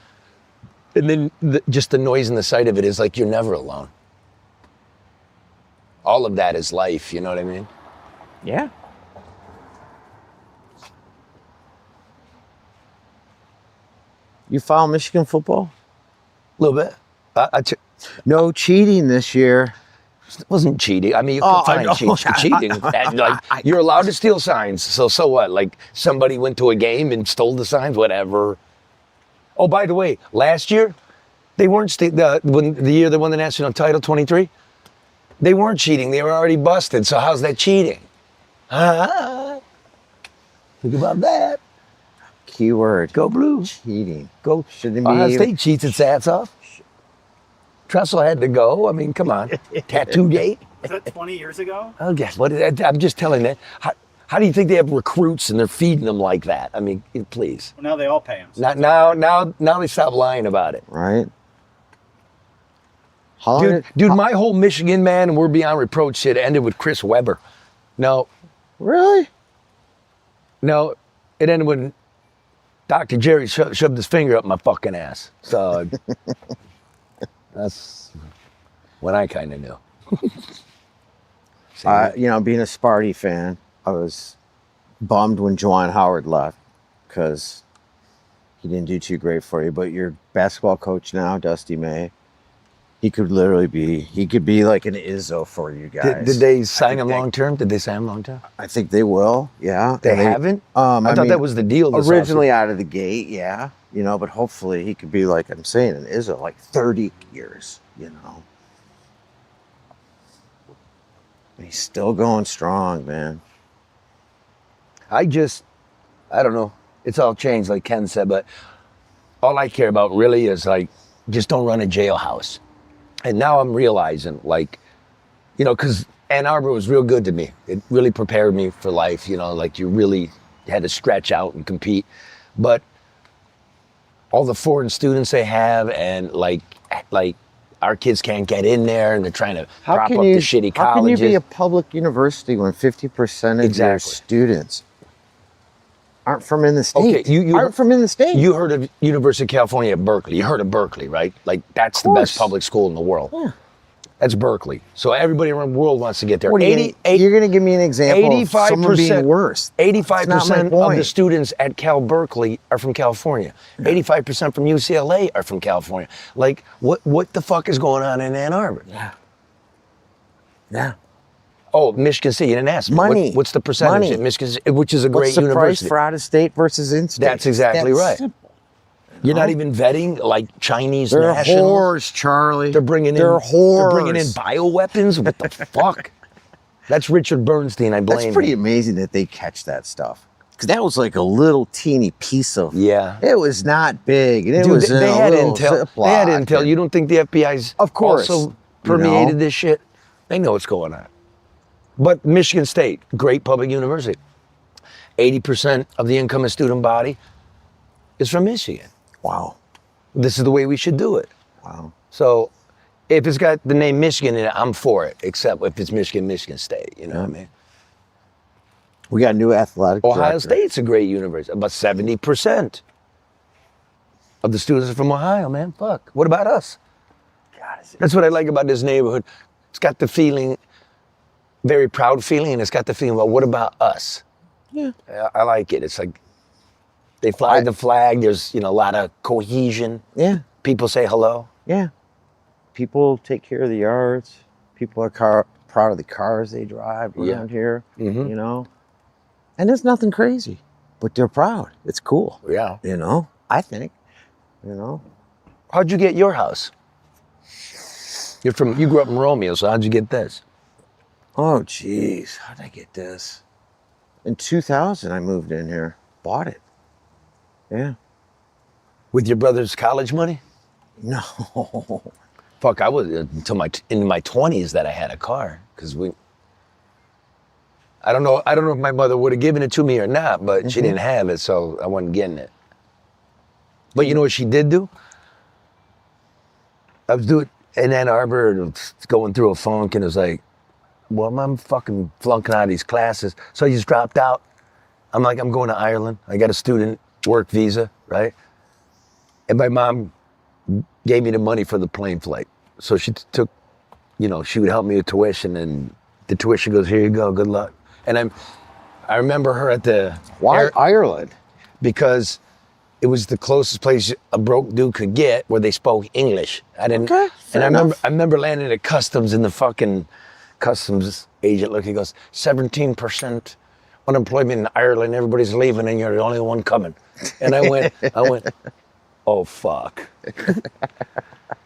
And then just the noise and the sight of it is like, you're never alone. All of that is life, you know what I mean? Yeah. You follow Michigan football? A little bit. No cheating this year. It wasn't cheating. I mean, you Oh, can I know. find cheating. And, like, you're allowed to steal signs. So what? Like, somebody went to a game and stole the signs, whatever. Oh, by the way, last year, they weren't the year they won the national title, 23. They weren't cheating. They were already busted. So how's that cheating? Think about that. Keyword. Go Blue. Cheating. Go. Shouldn't Ohio be. State cheats its ass off. Tressel had to go. I mean, come on. Tattoo gate. Was that 20 years ago? Oh, guess what? I'm just telling that. How do you think they have recruits and they're feeding them like that? I mean, please. Well, now they all pay them. Now they stop lying about it. Right. How long Dude, my whole Michigan man and we're beyond reproach shit ended with Chris Webber. No, Really? no, it ended when Dr. Jerry shoved his finger up my fucking ass. So that's when I kind of knew. Being a Sparty fan, I was bummed when Juwan Howard left because he didn't do too great for you. But your basketball coach now, Dusty May, He could literally be. He could be like an Izzo for you guys. Did they sign him long term? Did they sign him long term? I think they will. Yeah. They And haven't. I I thought mean, that was the deal. This originally out of the gate. Yeah. You know, but hopefully he could be like I'm saying an Izzo, like 30 years. You know. And he's still going strong, man. I don't know. It's all changed, like Ken said, but all I care about really is like, just don't run a jailhouse. And now I'm realizing, like, you know, because Ann Arbor was real good to me. It really prepared me for life, you know, like you really had to stretch out and compete. But all the foreign students they have and like our kids can't get in there and they're trying to prop up the shitty colleges. How can you be a public university when 50% of your Exactly. students aren't from in the state? Okay, you aren't from in the state. You heard of University of California at Berkeley. You heard of Berkeley, right? Like that's the best public school in the world. Yeah. That's Berkeley. So everybody around the world wants to get there. What are you're going to give me an example of someone being worse. 85% of the students at Cal Berkeley are from California. 85% from UCLA are from California. Like, what the fuck is going on in Ann Arbor? Yeah. Oh, Michigan State. You didn't ask me. Money. What's the percentage Money. at Michigan State, which is a What's great the university? price for out of state versus in state? That's exactly right. Simple. You're not even vetting like Chinese They're nationals. whores, Charlie. They're bringing in bioweapons. What the fuck? That's Richard Bernstein. I blame That's pretty him. amazing that they catch that stuff. Because that was like a little teeny piece of. Yeah. It was not big. And it Dude, was in they a had little intel. Ziploc. They had intel. You don't think the FBI's Of course, also permeated this shit? They know what's going on. But Michigan State, great public university. 80% of the incoming student body is from Michigan. Wow. This is the way we should do it. Wow. So if it's got the name Michigan in it, I'm for it, except if it's Michigan State, you know what I mean? We got a new athletic Ohio director. State's a great university. About 70% of the students are from Ohio, man. Fuck. What about us? That's what I like about this neighborhood. It's got the feeling, very proud feeling, and it's got the feeling about what about us? Yeah. I like it. It's like they fly the flag. There's, you know, a lot of cohesion. Yeah. People say hello. Yeah. People take care of the yards. People are proud of the cars they drive around here, you know? And it's nothing crazy, but they're proud. It's cool. Yeah. You know, I think, you know. How'd you get your house? You grew up in Romeo, so how'd you get this? Oh, geez. How'd I get this? In 2000, I moved in here. Bought it. Yeah. With your brother's college money? No. Fuck, I was until in my 20s that I had a car, because I don't know if my mother would have given it to me or not, but she didn't have it, so I wasn't getting it. But you know what she did do? I was doing in Ann Arbor, and going through a funk, and it was like, well, I'm fucking flunking out of these classes. So I just dropped out. I'm like, I'm going to Ireland. I got a student work visa, right? And my mom gave me the money for the plane flight. So she took, you know, she would help me with tuition, and the tuition goes, here you go, good luck. And I remember her at the Why Ireland? because it was the closest place a broke dude could get where they spoke English. I didn't, Okay, fair and enough. I remember landing at customs, and the fucking customs agent looked, he goes, 17% unemployment in Ireland, everybody's leaving and you're the only one coming. And I went, oh fuck.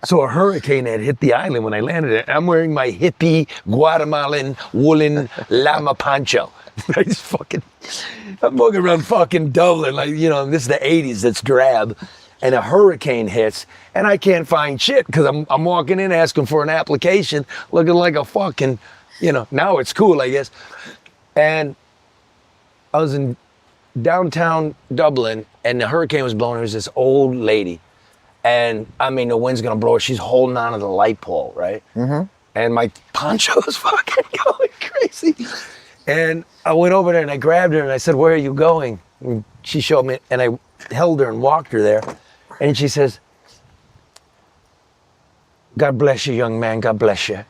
So a hurricane had hit the island when I landed it. I'm wearing my hippie Guatemalan woolen llama poncho. I'm walking around fucking Dublin, like, you know, this is the 80s, it's drab. And a hurricane hits, and I can't find shit, because I'm walking in asking for an application, looking like a fucking, you know, now it's cool, I guess. And I was in downtown Dublin, and the hurricane was blowing. There was this old lady, and I mean, the wind's gonna blow her. She's holding on to the light pole, right? And my poncho was fucking going crazy. And I went over there and I grabbed her and I said, where are you going? And she showed me, and I held her and walked her there. And she says, God bless you, young man, God bless you.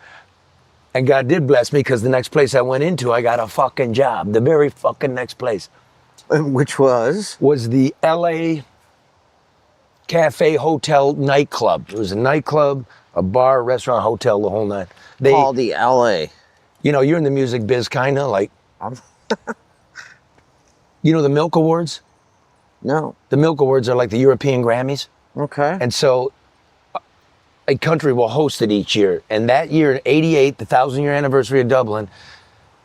And God did bless me, because the next place I went into, I got a fucking job. The very fucking next place Which was? was the LA cafe, hotel, nightclub. It was a nightclub, a bar, restaurant, hotel, the whole nine. They, Called the LA. you know, you're in the music biz, kind of like, I'm- you know, the Milk Awards. No. The Milk Awards are like the European Grammys, Okay. and so a country will host it each year. And that year, in '88, the 1,000-year anniversary of Dublin,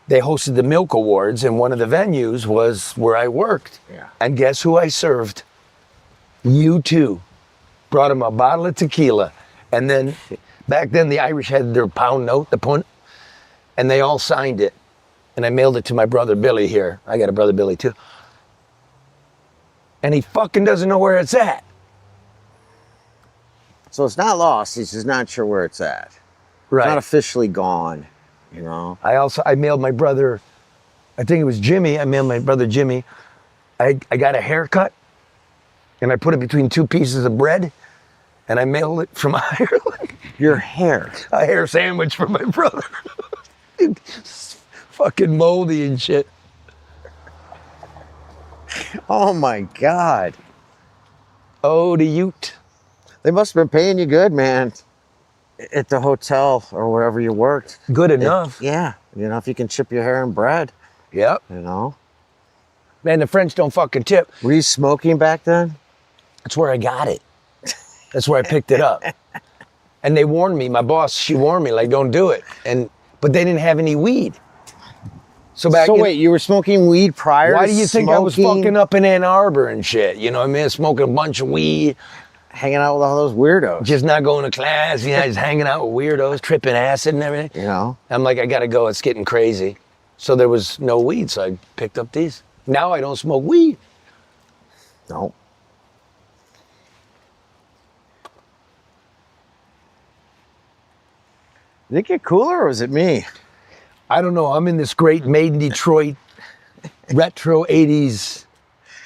they hosted the Milk Awards, and one of the venues was where I worked. Yeah. And guess who I served? U2. Brought him a bottle of tequila. And then, back then, the Irish had their pound note, the punt, and they all signed it. And I mailed it to my brother Billy here. I got a brother Billy, too. And he fucking doesn't know where it's at. So it's not lost. He's just not sure where it's at. Right. It's not officially gone, you know? I mailed my brother, I think it was Jimmy, I mailed my brother Jimmy. I got a haircut, and I put it between two pieces of bread, and I mailed it from Ireland. Your hair. A hair sandwich for my brother. It's fucking moldy and shit. Oh my God. Oh, the Ute. They must have been paying you good, man. At the hotel or wherever you worked. Good enough. Yeah. You know, if you can chip your hair in bread, Yep. you know? Man, the French don't fucking tip. Were you smoking back then? That's where I got it. That's where I picked it up. And they warned me, my boss, she warned me, like, don't do it. But they didn't have any weed. So Wait, you were smoking weed prior why to do you think I was smoking- fucking up in Ann Arbor and shit? You know what I mean? Smoking a bunch of weed, hanging out with all those weirdos? just not going to class, you know, just hanging out with weirdos, tripping acid and everything. You know? I'm like, I gotta go, it's getting crazy. So there was no weed, so I picked up these. Now I don't smoke weed. No. Did it get cooler or was it me? I don't know, I'm in this great Made in Detroit retro 80s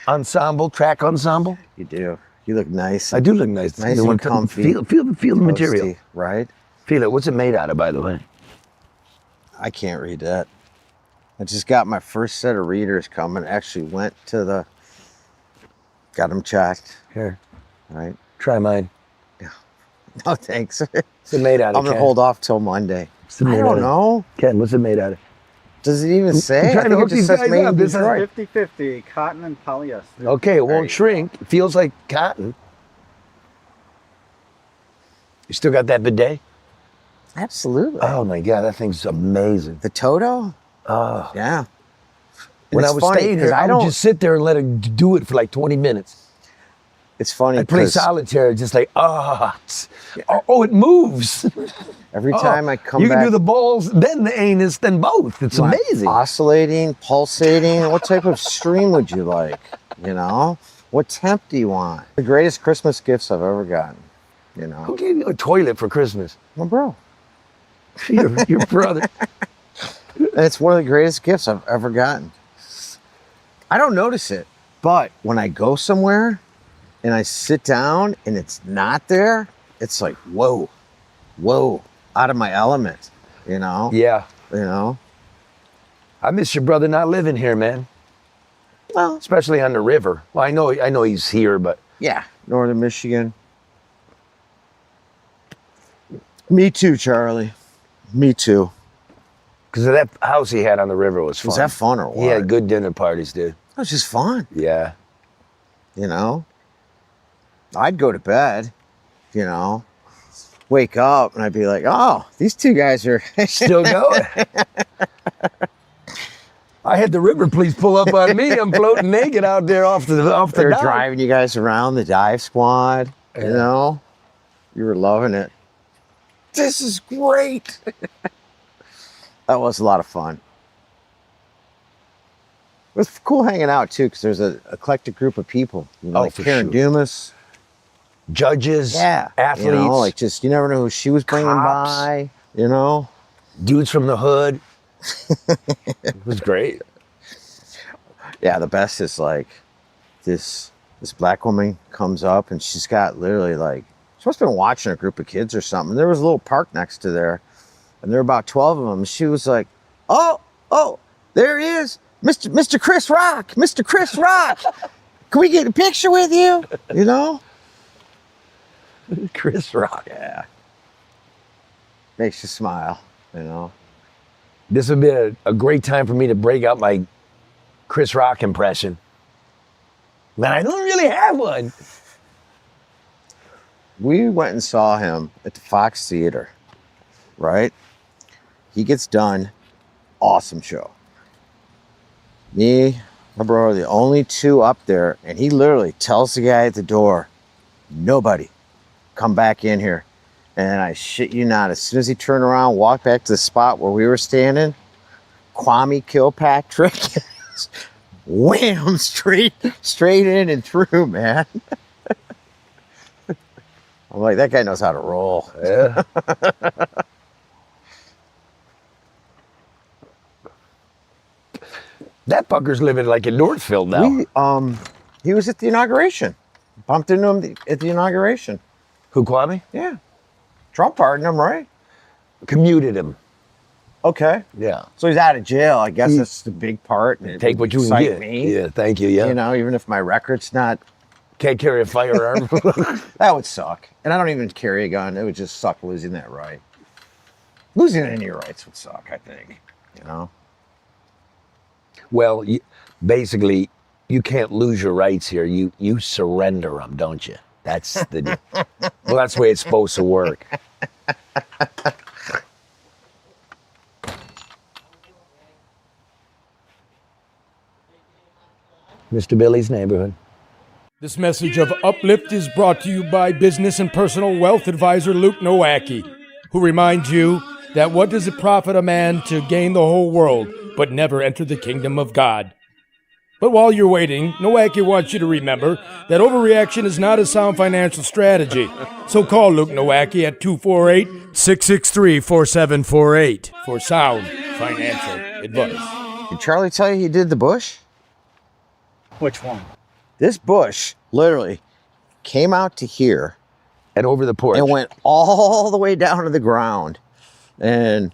ensemble, track ensemble. You do. You look nice. I do look nice. Nice You and want to comfy. Feel the material. Toasty, right? Feel it. What's it made out of, by the way? I can't read that. I just got my first set of readers coming. Actually went to got them checked. Here, Right? try mine. No, thanks. What's it made out of? I'm gonna Ken? hold off till Monday. What's it I made out don't of? know. Ken, what's it made out of? Does it even say? trying I to think hook it these just says guys made up. in This is Detroit. 50-50, cotton and polyester. Okay, it won't you shrink. It feels like cotton. You still got that bidet? Absolutely. Oh my God, that thing's amazing. The Toto? Oh. Yeah. And When I it's was funny, staying 'cause here, I would just sit there and let it do it for like 20 minutes. It's funny I play 'cause solitaire, just like, oh, it moves. every Oh, time I come you back, can do the balls, then the anus, then both. It's like, amazing. oscillating, pulsating. What type of stream would you like? You know? What temp do you want? The greatest Christmas gifts I've ever gotten. You Who know? gave you a toilet for Christmas? My bro. Your brother. And it's one of the greatest gifts I've ever gotten. I don't notice it, but when I go somewhere and I sit down and it's not there, it's like, whoa, out of my element, you know? Yeah. You know? I miss your brother not living here, man. Well, Especially on the river. Well, I know he's here, but yeah, Northern Michigan. Me too, Charlie. Me too. because that house he had on the river was fun. Was that fun or what? He had good dinner parties, dude. It was just fun, Yeah. you know? I'd go to bed, you know, wake up and I'd be like, oh, these two guys are Still going. I had the river police pull up on me. I'm floating naked out there off the They're dock. driving you guys around, the dive squad, Yeah. you know? You were loving it. This is great. That was a lot of fun. It was cool hanging out too, because there's an eclectic group of people. You know, Oh, like for Karen sure. Dumas. Judges, Athletes. athletes, You know, like just, you never know who she was bringing Cops. by, you know? dudes from the hood. It was great. Yeah, the best is like this black woman comes up and she's got literally like, she must have been watching a group of kids or something. There was a little park next to there and there were about 12 of them. She was like, oh, there he is. Mr. Chris Rock, Mr. Chris Rock. Can we get a picture with you? You know? Chris Rock. Yeah. Makes you smile, you know. This would be a great time for me to break out my Chris Rock impression. Man, I don't really have one. We went and saw him at the Fox Theater, right? He gets done. Awesome show. Me, my brother, the only two up there, and he literally tells the guy at the door, nobody, come back in here. And I shit you not, as soon as he turned around, walked back to the spot where we were standing, Kwame Kilpatrick, wham, straight in and through, man. I'm like, that guy knows how to roll. Yeah. That fucker's living like in Northfield now. He was at the inauguration. Bumped into him at the inauguration. Who, Kwame? Yeah. Trump pardoned him, right? Commuted him. Okay. Yeah. So he's out of jail. I guess that's the big part. And it Take would what you can excite get. me. Yeah, thank you. Yeah. You know, even if my record's not, Can't carry a firearm. that would suck. And I don't even carry a gun. It would just suck losing that right. Losing any of your rights would suck, I think. You know? Well, basically, you can't lose your rights here. You surrender them, don't you? That's the well. That's the way it's supposed to work. Mr. Billy's neighborhood. This message of uplift is brought to you by business and personal wealth advisor Luke Nowacki, who reminds you that what does it profit a man to gain the whole world but never enter the kingdom of God? But while you're waiting, Nowacki wants you to remember that overreaction is not a sound financial strategy. So call Luke Nowacki at 248-663-4748 for sound financial advice. Did Charlie tell you he did the bush? Which one? This bush literally came out to here And over the porch. and went all the way down to the ground. And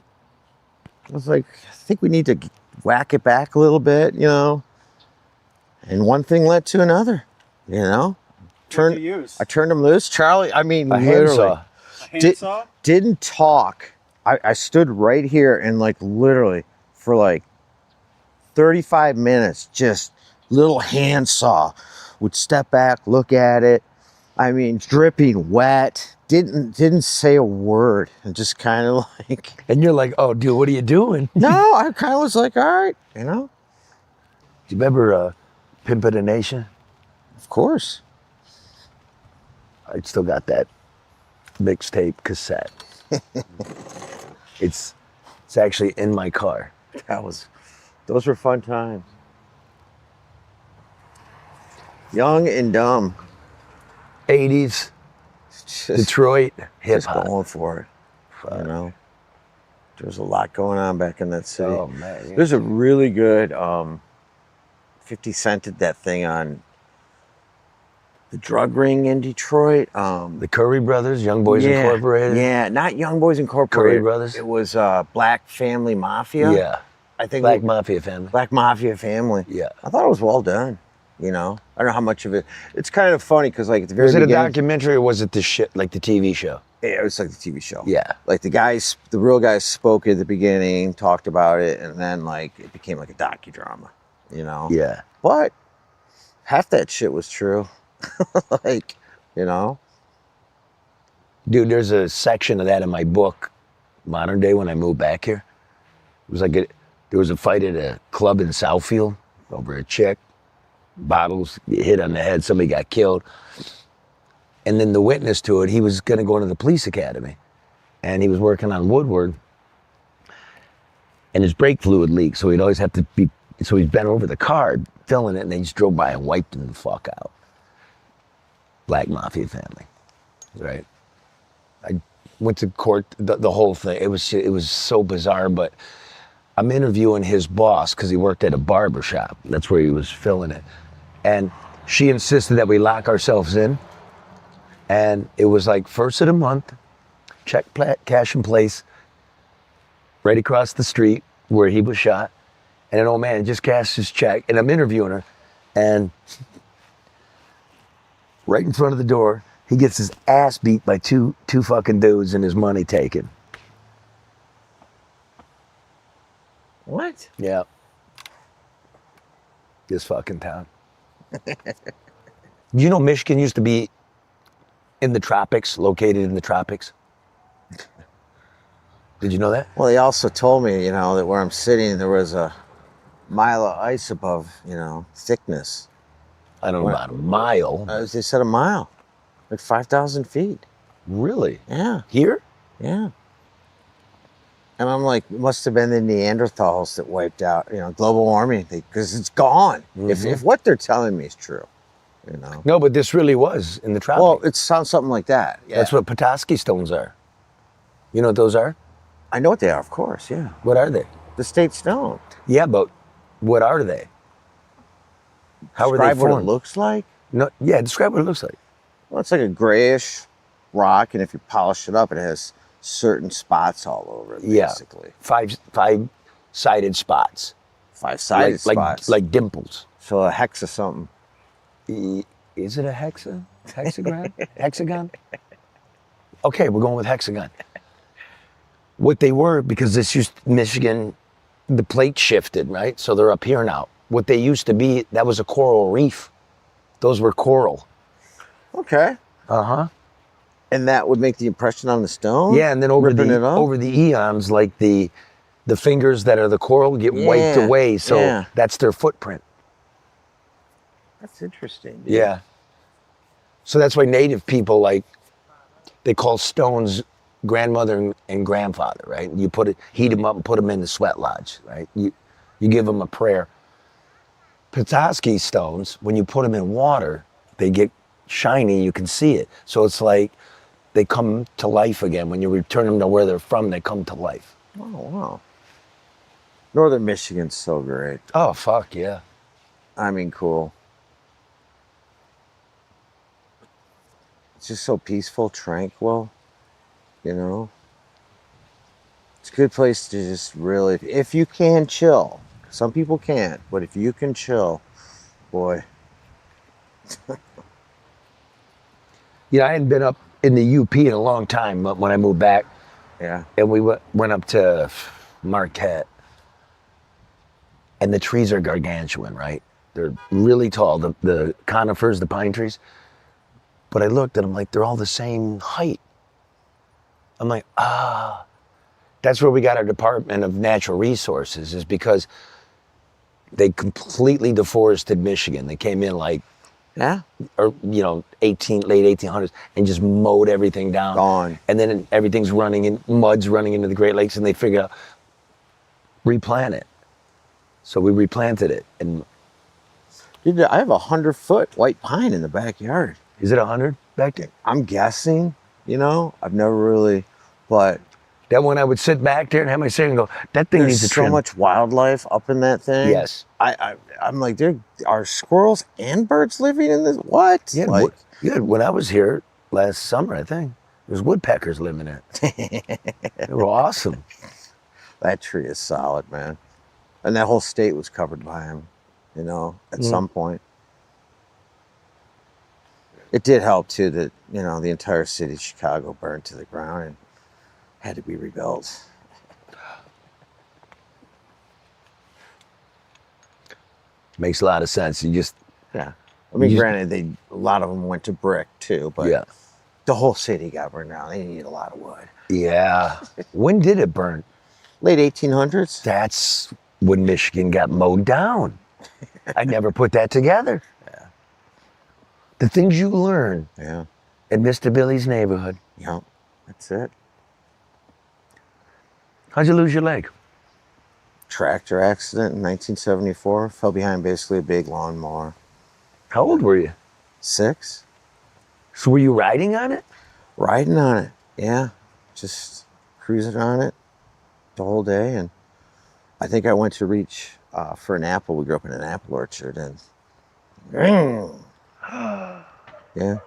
I was like, I think we need to whack it back a little bit, you know. And one thing led to another, you know. I turned him loose. Charlie, I mean, a literally handsaw. Handsaw? didn't talk. I stood right here and like literally for like 35 minutes, just little handsaw, would step back, look at it. I mean, dripping wet, didn't say a word, and just kind of like. And you're like, oh, dude, what are you doing? No, I kind of was like, all right, you know. Do you remember Pimp of the Nation? Of course. I still got that mixtape cassette. It's actually in my car. Those were fun times. Young and dumb. 80s, Just, Detroit, hip just hop. going for it. You know, there was a lot going on back in that city. Oh man. Yeah. There's a really good 50 Cent did that thing on the drug ring in Detroit. The Curry Brothers, Young Boys Incorporated. Yeah, not Young Boys Incorporated. Curry Brothers? It was Black Family Mafia. Yeah. I think Black Mafia family. Black Mafia Family. Yeah. I thought it was well done. You know, I don't know how much of it. It's kind of funny because like at the very Was it a beginning, documentary or was it the shit like the TV show? yeah, it was like the TV show. Yeah. Like the real guys spoke at the beginning, talked about it, and then like it became like a docudrama. You know. Yeah. But half that shit was true. Like, you know. Dude, there's a section of that in my book, Modern Day, when I moved back here. It was like there was a fight at a club in Southfield over a chick. Bottles hit on the head, somebody got killed. And then the witness to it, he was gonna go into the police academy. And he was working on Woodward. And his brake fluid leaked, so he'd always have to be, so he's bent over the car, filling it, and they just drove by and wiped him the fuck out. Black Mafia family, right? I went to court, the whole thing. It was so bizarre, but I'm interviewing his boss because he worked at a barber shop. That's where he was filling it. And she insisted that we lock ourselves in. And it was like first of the month, check, cash in place, right across the street where he was shot. And an old man just cashed his check. And I'm interviewing her. And right in front of the door, He gets his ass beat by two fucking dudes and his money taken. What? Yeah. This fucking town. You know Michigan used to be in the tropics, located in the tropics? Did you know that? Well, they also told me, you know, that where I'm sitting, there was a mile of ice above, you know, thickness. I don't know about a mile. They said a mile, like 5,000 feet. Really? Yeah, Here? yeah. And I'm like, it must have been the Neanderthals that wiped out, you know, global warming, because it's gone. If what they're telling me is true, you know. No, but this really was in the tropics. Well, it sounds something like that. Yeah. That's what Petoskey stones are. You know what those are? I know what they are, of course, yeah. What are they? The state stone. Yeah, but what are they? How are they Describe what it formed? looks like. No, yeah, describe what it looks like. Well, it's like a grayish rock, and if you polish it up, it has certain spots all over it, Yeah. basically. Five-sided spots. Five-sided spots. Like dimples. So a hex of something. Is it a hexagon? Hexagon? Okay, we're going with hexagon. What they were, because this used Michigan, the plate shifted, right? So they're up here now. What they used to be, that was a coral reef. Those were coral. Okay. Uh-huh. And that would make the impression on the stone? Yeah, and then over Ripping it up? the eons, like the fingers that are the coral get wiped Yeah, away. So yeah. that's their footprint. That's interesting. Dude. Yeah. So that's why native people, like, they call stones grandmother and grandfather, right? You heat them up and put them in the sweat lodge, right? You give them a prayer. Petoskey stones, when you put them in water, they get shiny, you can see it. So it's like they come to life again. When you return them to where they're from, they come to life. Oh, wow. Northern Michigan's so great. Oh, fuck, yeah. I mean, cool. It's just so peaceful, tranquil, you know? It's a good place to just really, if you can chill. Some people can't, but if you can chill, boy. Yeah, I hadn't been up in the UP in a long time when I moved back. Yeah. And we went up to Marquette. And the trees are gargantuan, right? They're really tall, the conifers, the pine trees. But I looked and I'm like, they're all the same height. I'm like, that's where we got our Department of Natural Resources, is because they completely deforested Michigan. They came in like, Yeah. or you know, late 1800s, and just mowed everything down. Gone. And then everything's mud's running into the Great Lakes, and they figured out, replant it. So we replanted it. And Dude, I have 100-foot white pine in the backyard. is it 100 back there? I'm guessing, you know, I've never really, but That one I would sit back there and have my cigarette and go, that thing needs there's to so trim. much wildlife up in that thing. Yes. I'm like, there are squirrels and birds living in this. What? Yeah, Like, when I was here last summer, I think, there's woodpeckers living there. They were awesome. that tree is solid, man. And that whole state was covered by them, you know, at some point. It did help too that, you know, the entire city of Chicago burned to the ground and had to be rebuilt. Makes a lot of sense. You just, Yeah. I mean, You- granted, a lot of them went to brick too, but yeah. the whole city got burned down. They needed a lot of wood. Yeah. When did it burn? Late 1800s. That's when Michigan got mowed down. I never put that together. Yeah. The things you learn Yeah. in Mr. Billy's neighborhood. Yeah. That's it. How'd you lose your leg? Tractor accident in 1974. Fell behind basically a big lawnmower. How old were you? 6. So were you riding on it? Riding on it. Yeah. Just cruising on it the whole day. And I think I went to reach for an apple. We grew up in an apple orchard. And yeah.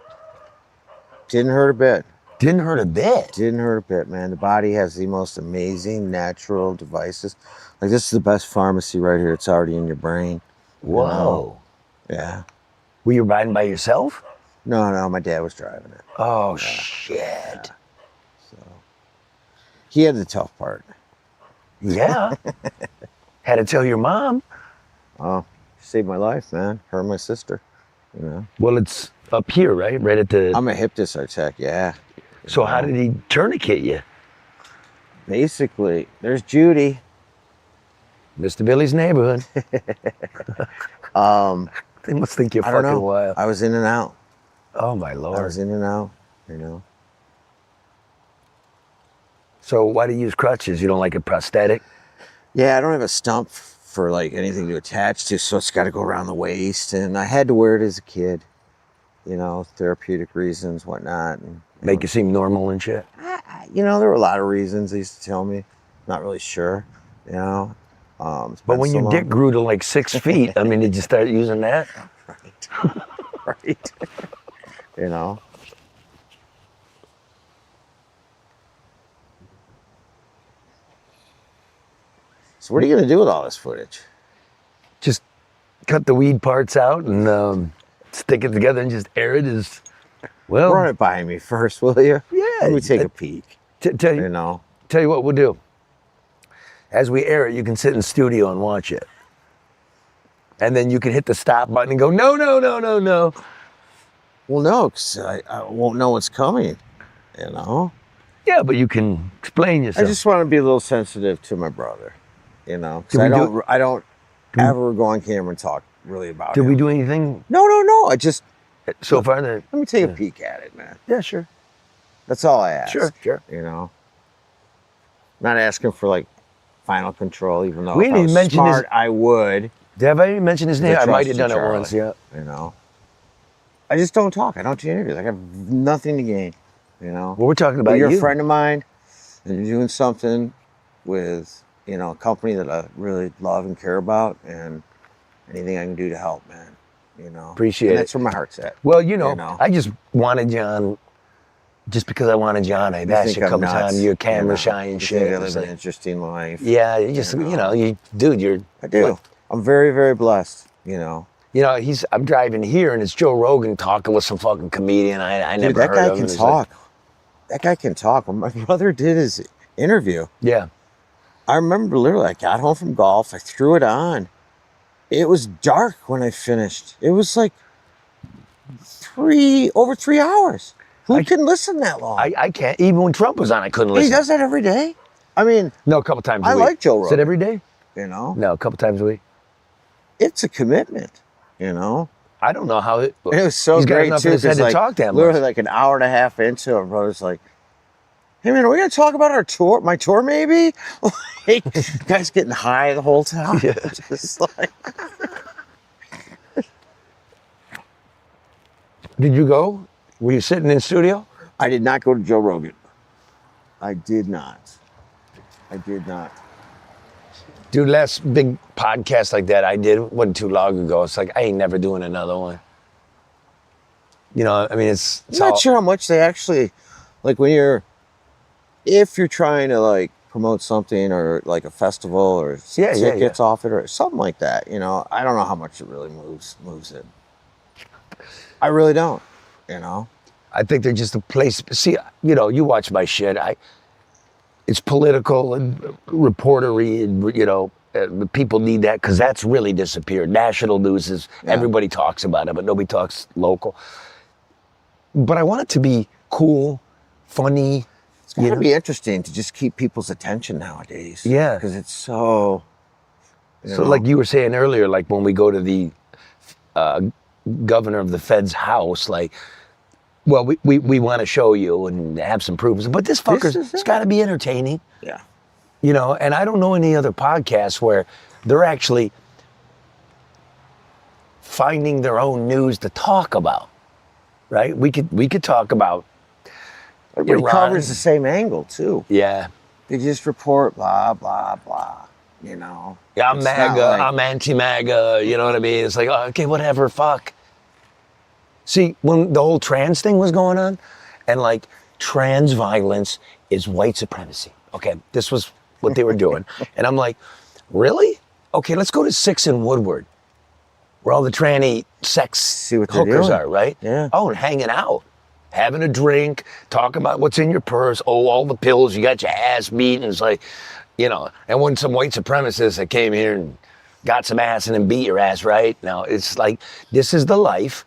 Didn't hurt a bit. Didn't hurt a bit. Didn't hurt a bit, man. The body has the most amazing natural devices. Like, this is the best pharmacy right here. It's already in your brain. Whoa. Yeah. Were you riding by yourself? No, my dad was driving it. Oh, shit. So he had the tough part. Yeah. Had to tell your mom. Oh, saved my life, man. Her and my sister. You know. Well, it's up here, right? Right at the... I'm a hip disc tech, yeah. So how did he tourniquet you? Basically, there's Judy. Mr. Billy's neighborhood. They must think you're I don't fucking know. wild. I was in and out. Oh, my I Lord. was in and out, you know. So why do you use crutches? You don't like a prosthetic? Yeah, I don't have a stump for like anything to attach to, so it's got to go around the waist. And I had to wear it as a kid, you know, therapeutic reasons, whatnot. And, Make you seem normal and shit? you know, there were a lot of reasons they used to tell me. Not really sure, you know. It's But been when so your long. dick grew to like 6 feet, I mean, did you start using that? Right. You know. So what are you gonna do with all this footage? Just cut the weed parts out and stick it together and just air it as well. Run it by me first, will you? Yeah. Let me take a peek. Tell You you know. what we'll do. As we air it, you can sit in the studio and watch it. And then you can hit the stop button and go, no, no, no, no, no. Well, no, because I won't know what's coming. You know. Yeah, but you can explain I yourself. just want to be a little sensitive to my brother. You know. 'Cause Did we do- I don't ever go on camera and talk really about Did him. we do anything No. I just so far that... let me take a peek at it, man. Yeah, sure. That's all I ask. Sure. You know. Not asking for like final control, even though We if didn't I even was mention smart, I would. Have I even mentioned his name? I might have done it Charlie. once, yeah. You know. I just don't talk. I don't do interviews. I have nothing to gain. You know. Well, we're talking about But you're you. a friend of mine, and you're doing something with, you know, a company that I really love and care about, and anything I can do to help, man. You know. Appreciate and it. that's where my heart's at. Well, you know, You know. I just wanted you on, just because I wanted you on. I've You asked think you a I'm couple nuts, times, your camera you know. shy and You shit. think I It was live an like, interesting life. yeah, you just, You you know. know, dude, you're... I do. like, I'm very, very blessed. You know. you know, I'm driving here and it's Joe Rogan talking with some fucking comedian I never Dude, that heard guy of. can and it's like, talk. That guy can talk. When my brother did his interview, yeah. I remember literally, I got home from golf, I threw it on. It was dark when I finished. It was like over 3 hours. Who can listen that long? I can't. Even when Trump was on, I couldn't He listen. does that every day. I mean, No, a couple times a I week. like Joe Is it Rogan. every day? you know, No, a couple times a week. it's a commitment, you know. I don't know how it... And it was so He's got great enough too, in his head 'cause, to like, talk that literally much. like an hour and a half into it, brother's like, "Hey man, are we gonna talk about our tour? My tour, maybe?" Like, guy's getting high the whole time. Yeah. Just like, Did you go? Were you sitting in studio? I did not go to Joe Rogan. I did not. Dude, last big podcast like that I did wasn't too long ago. It's like, I ain't never doing another one. You know, I mean, it's I'm not all... sure how much they actually, like if you're trying to like promote something or like a festival or tickets off it or something like that, you know, I don't know how much it really moves it. I really don't, you know. I think they're just a place. See, you know, you watch my shit. It's political and reportery, and you know, people need that because that's really disappeared. National news is everybody talks about it, but nobody talks local. But I want it to be cool, funny. It's gotta be interesting to just keep people's attention nowadays. Yeah. Because it's so. So, like you were saying earlier, like when we go to the governor of the Fed's house, like, well, we want to show you and have some proofs, but this fucker's, it's got to be entertaining. Yeah. You know, and I don't know any other podcasts where they're actually finding their own news to talk about, right? We could talk about Everybody Iran. covers the same angle too. Yeah. They just report blah blah blah. You know. Yeah, I'm It's not MAGA, like- I'm anti-MAGA, you know what I mean? It's like, oh, okay, whatever, fuck. See, when the whole trans thing was going on, and like, trans violence is white supremacy. Okay, this was what they were doing. And I'm like, really? Okay, let's go to 6 in Woodward. where all the tranny sex See what they're hookers doing. are, right? Yeah. Oh, and hanging out, having a drink, talking about what's in your purse. Oh, all the pills, you got your ass beat. And it's like, you know, and when some white supremacists that came here and got some ass and then beat your ass, right? Now, it's like, this is the life.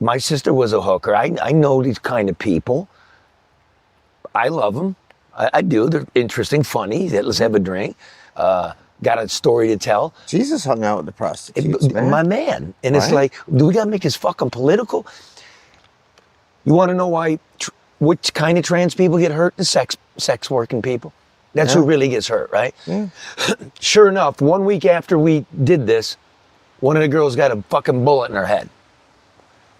My sister was a hooker. I know these kind of people. I love them. I do. They're interesting, funny. Let's have a drink. Got a story to tell. Jesus hung out with the prostitutes, man. My man. And it's Right? like, do we got to make this fucking political? You want to know why, which kind of trans people get hurt? The sex working people. That's who really gets hurt, right? Yeah. Sure enough, 1 week after we did this, one of the girls got a fucking bullet in her head.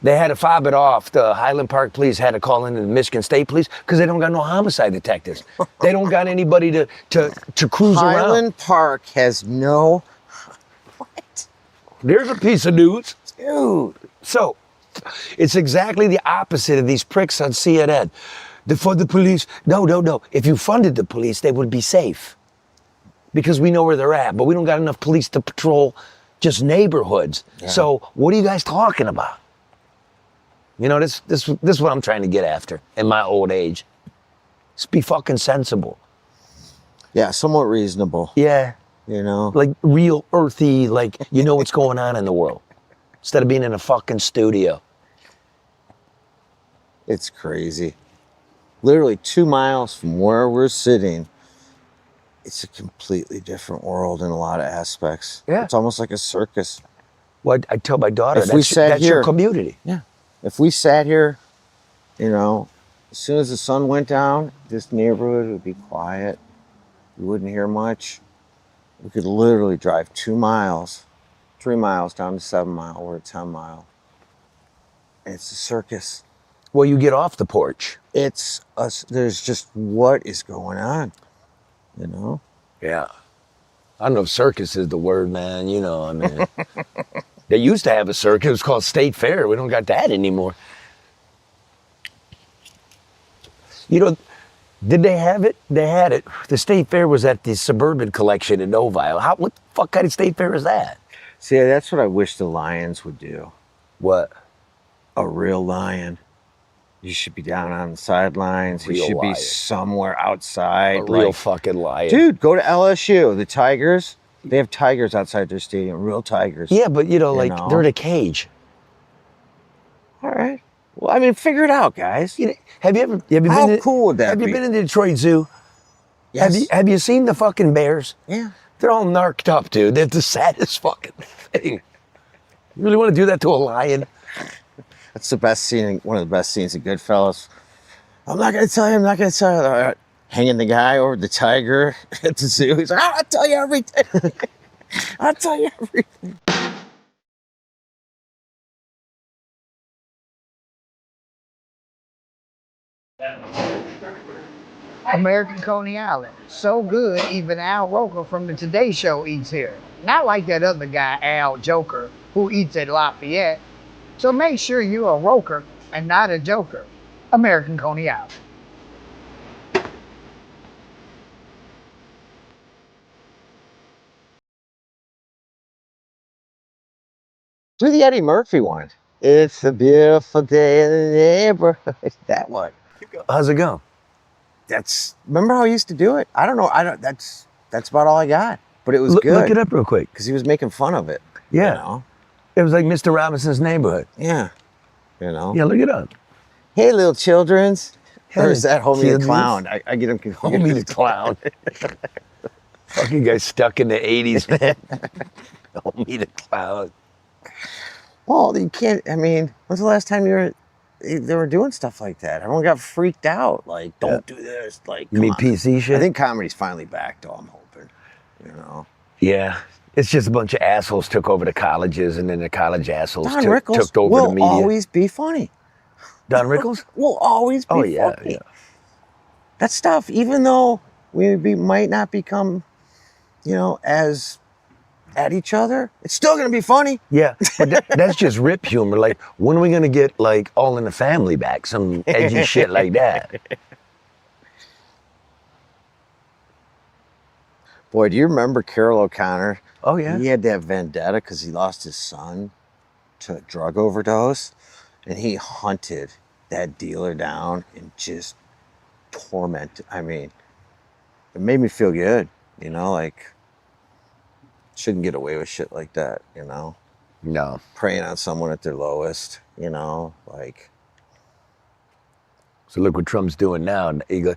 They had to fob it off. The Highland Park police had to call in the Michigan State Police because they don't got no homicide detectives. They don't got anybody to cruise around. Highland Park has no. What? There's a piece of news. Dude. So, it's exactly the opposite of these pricks on CNN. For the police, no. If you funded the police, they would be safe. Because we know where they're at, but we don't got enough police to patrol just neighborhoods. Yeah. So, what are you guys talking about? You know, this is what I'm trying to get after in my old age. Just be fucking sensible. Yeah, somewhat reasonable. Yeah. You know? Like real earthy, like you know what's going on in the world. Instead of being in a fucking studio. It's crazy. Literally 2 miles from where we're sitting, it's a completely different world in a lot of aspects. Yeah. It's almost like a circus. Well, I tell my daughter, If we sat that's your here- community. Yeah. If we sat here, you know, as soon as the sun went down, this neighborhood would be quiet. You wouldn't hear much. We could literally drive 2 miles, 3 miles down to 7 Mile. We're at 10 Mile. It's a circus. Well, you get off the porch. It's us. There's just what is going on, you know? Yeah. I don't know if circus is the word, man. You know, I mean, they used to have a circus. It was called State Fair. We don't got that anymore. You know, did they have it? They had it. The State Fair was at the Suburban Collection in Novi. What the fuck kind of State Fair is that? See, that's what I wish the Lions would do. What? A real lion. You should be down on the sidelines. You Real should lion. be somewhere outside. A real like- fucking lion. Dude, go to LSU. The Tigers, they have tigers outside their stadium. Real tigers. Yeah, but you know, You like know? they're in a cage. All right. Well, I mean, figure it out, guys. You know, have you How been to, cool would that Have be? you been in the Detroit Zoo? Yes. Have you seen the fucking bears? Yeah. They're all narked up, dude. They're the saddest fucking thing. You really want to do that to a lion? That's the best scene. One of the best scenes in Goodfellas. I'm not gonna tell you. I'm not gonna tell you. All right. Hanging the guy over the tiger at the zoo. He's like, I'll tell you everything. I'll tell you everything. American Coney Island. So good, even Al Roker from the Today Show eats here. Not like that other guy, Al Joker, who eats at Lafayette. So make sure you're a Roker and not a Joker. American Coney Island. Do the Eddie Murphy one. It's a beautiful day in the neighborhood. That one. How's it go? Remember how he used to do it? I don't know. That's about all I got. But it was Look good it up real quick. because he was making fun of it. Yeah. You know? It was like Mr. Robinson's Neighborhood. Yeah. You know. Yeah, look it up. Hey, little childrens. Hey, Or is that Homie the childrens. Clown? I get him confused. Homie the Clown. Fucking guy stuck in the 80s, man. Homie the Clown. Well, you can't. I mean, when's the last time they were doing stuff like that? Everyone got freaked out. Like, don't do this. Like, You mean come on. PC shit? I think comedy's finally back, though. I'm hoping. You know. Yeah. It's just a bunch of assholes took over the colleges, and then the college assholes Don Rickles took over will the media. always be funny. Don Rickles? Will always be Oh, yeah, funny. yeah. That stuff, even though might not become, you know, as at each other, it's still gonna be funny. Yeah, but that's just rip humor. Like, when are we gonna get like All in the Family back? Some edgy shit like that. Boy, do you remember Carroll O'Connor? Oh, yeah. He had that vendetta because he lost his son to a drug overdose, and he hunted that dealer down and just tormented. I mean, it made me feel good, you know, like shouldn't get away with shit like that, you know. No. Preying on someone at their lowest, you know, like. So look what Trump's doing now. You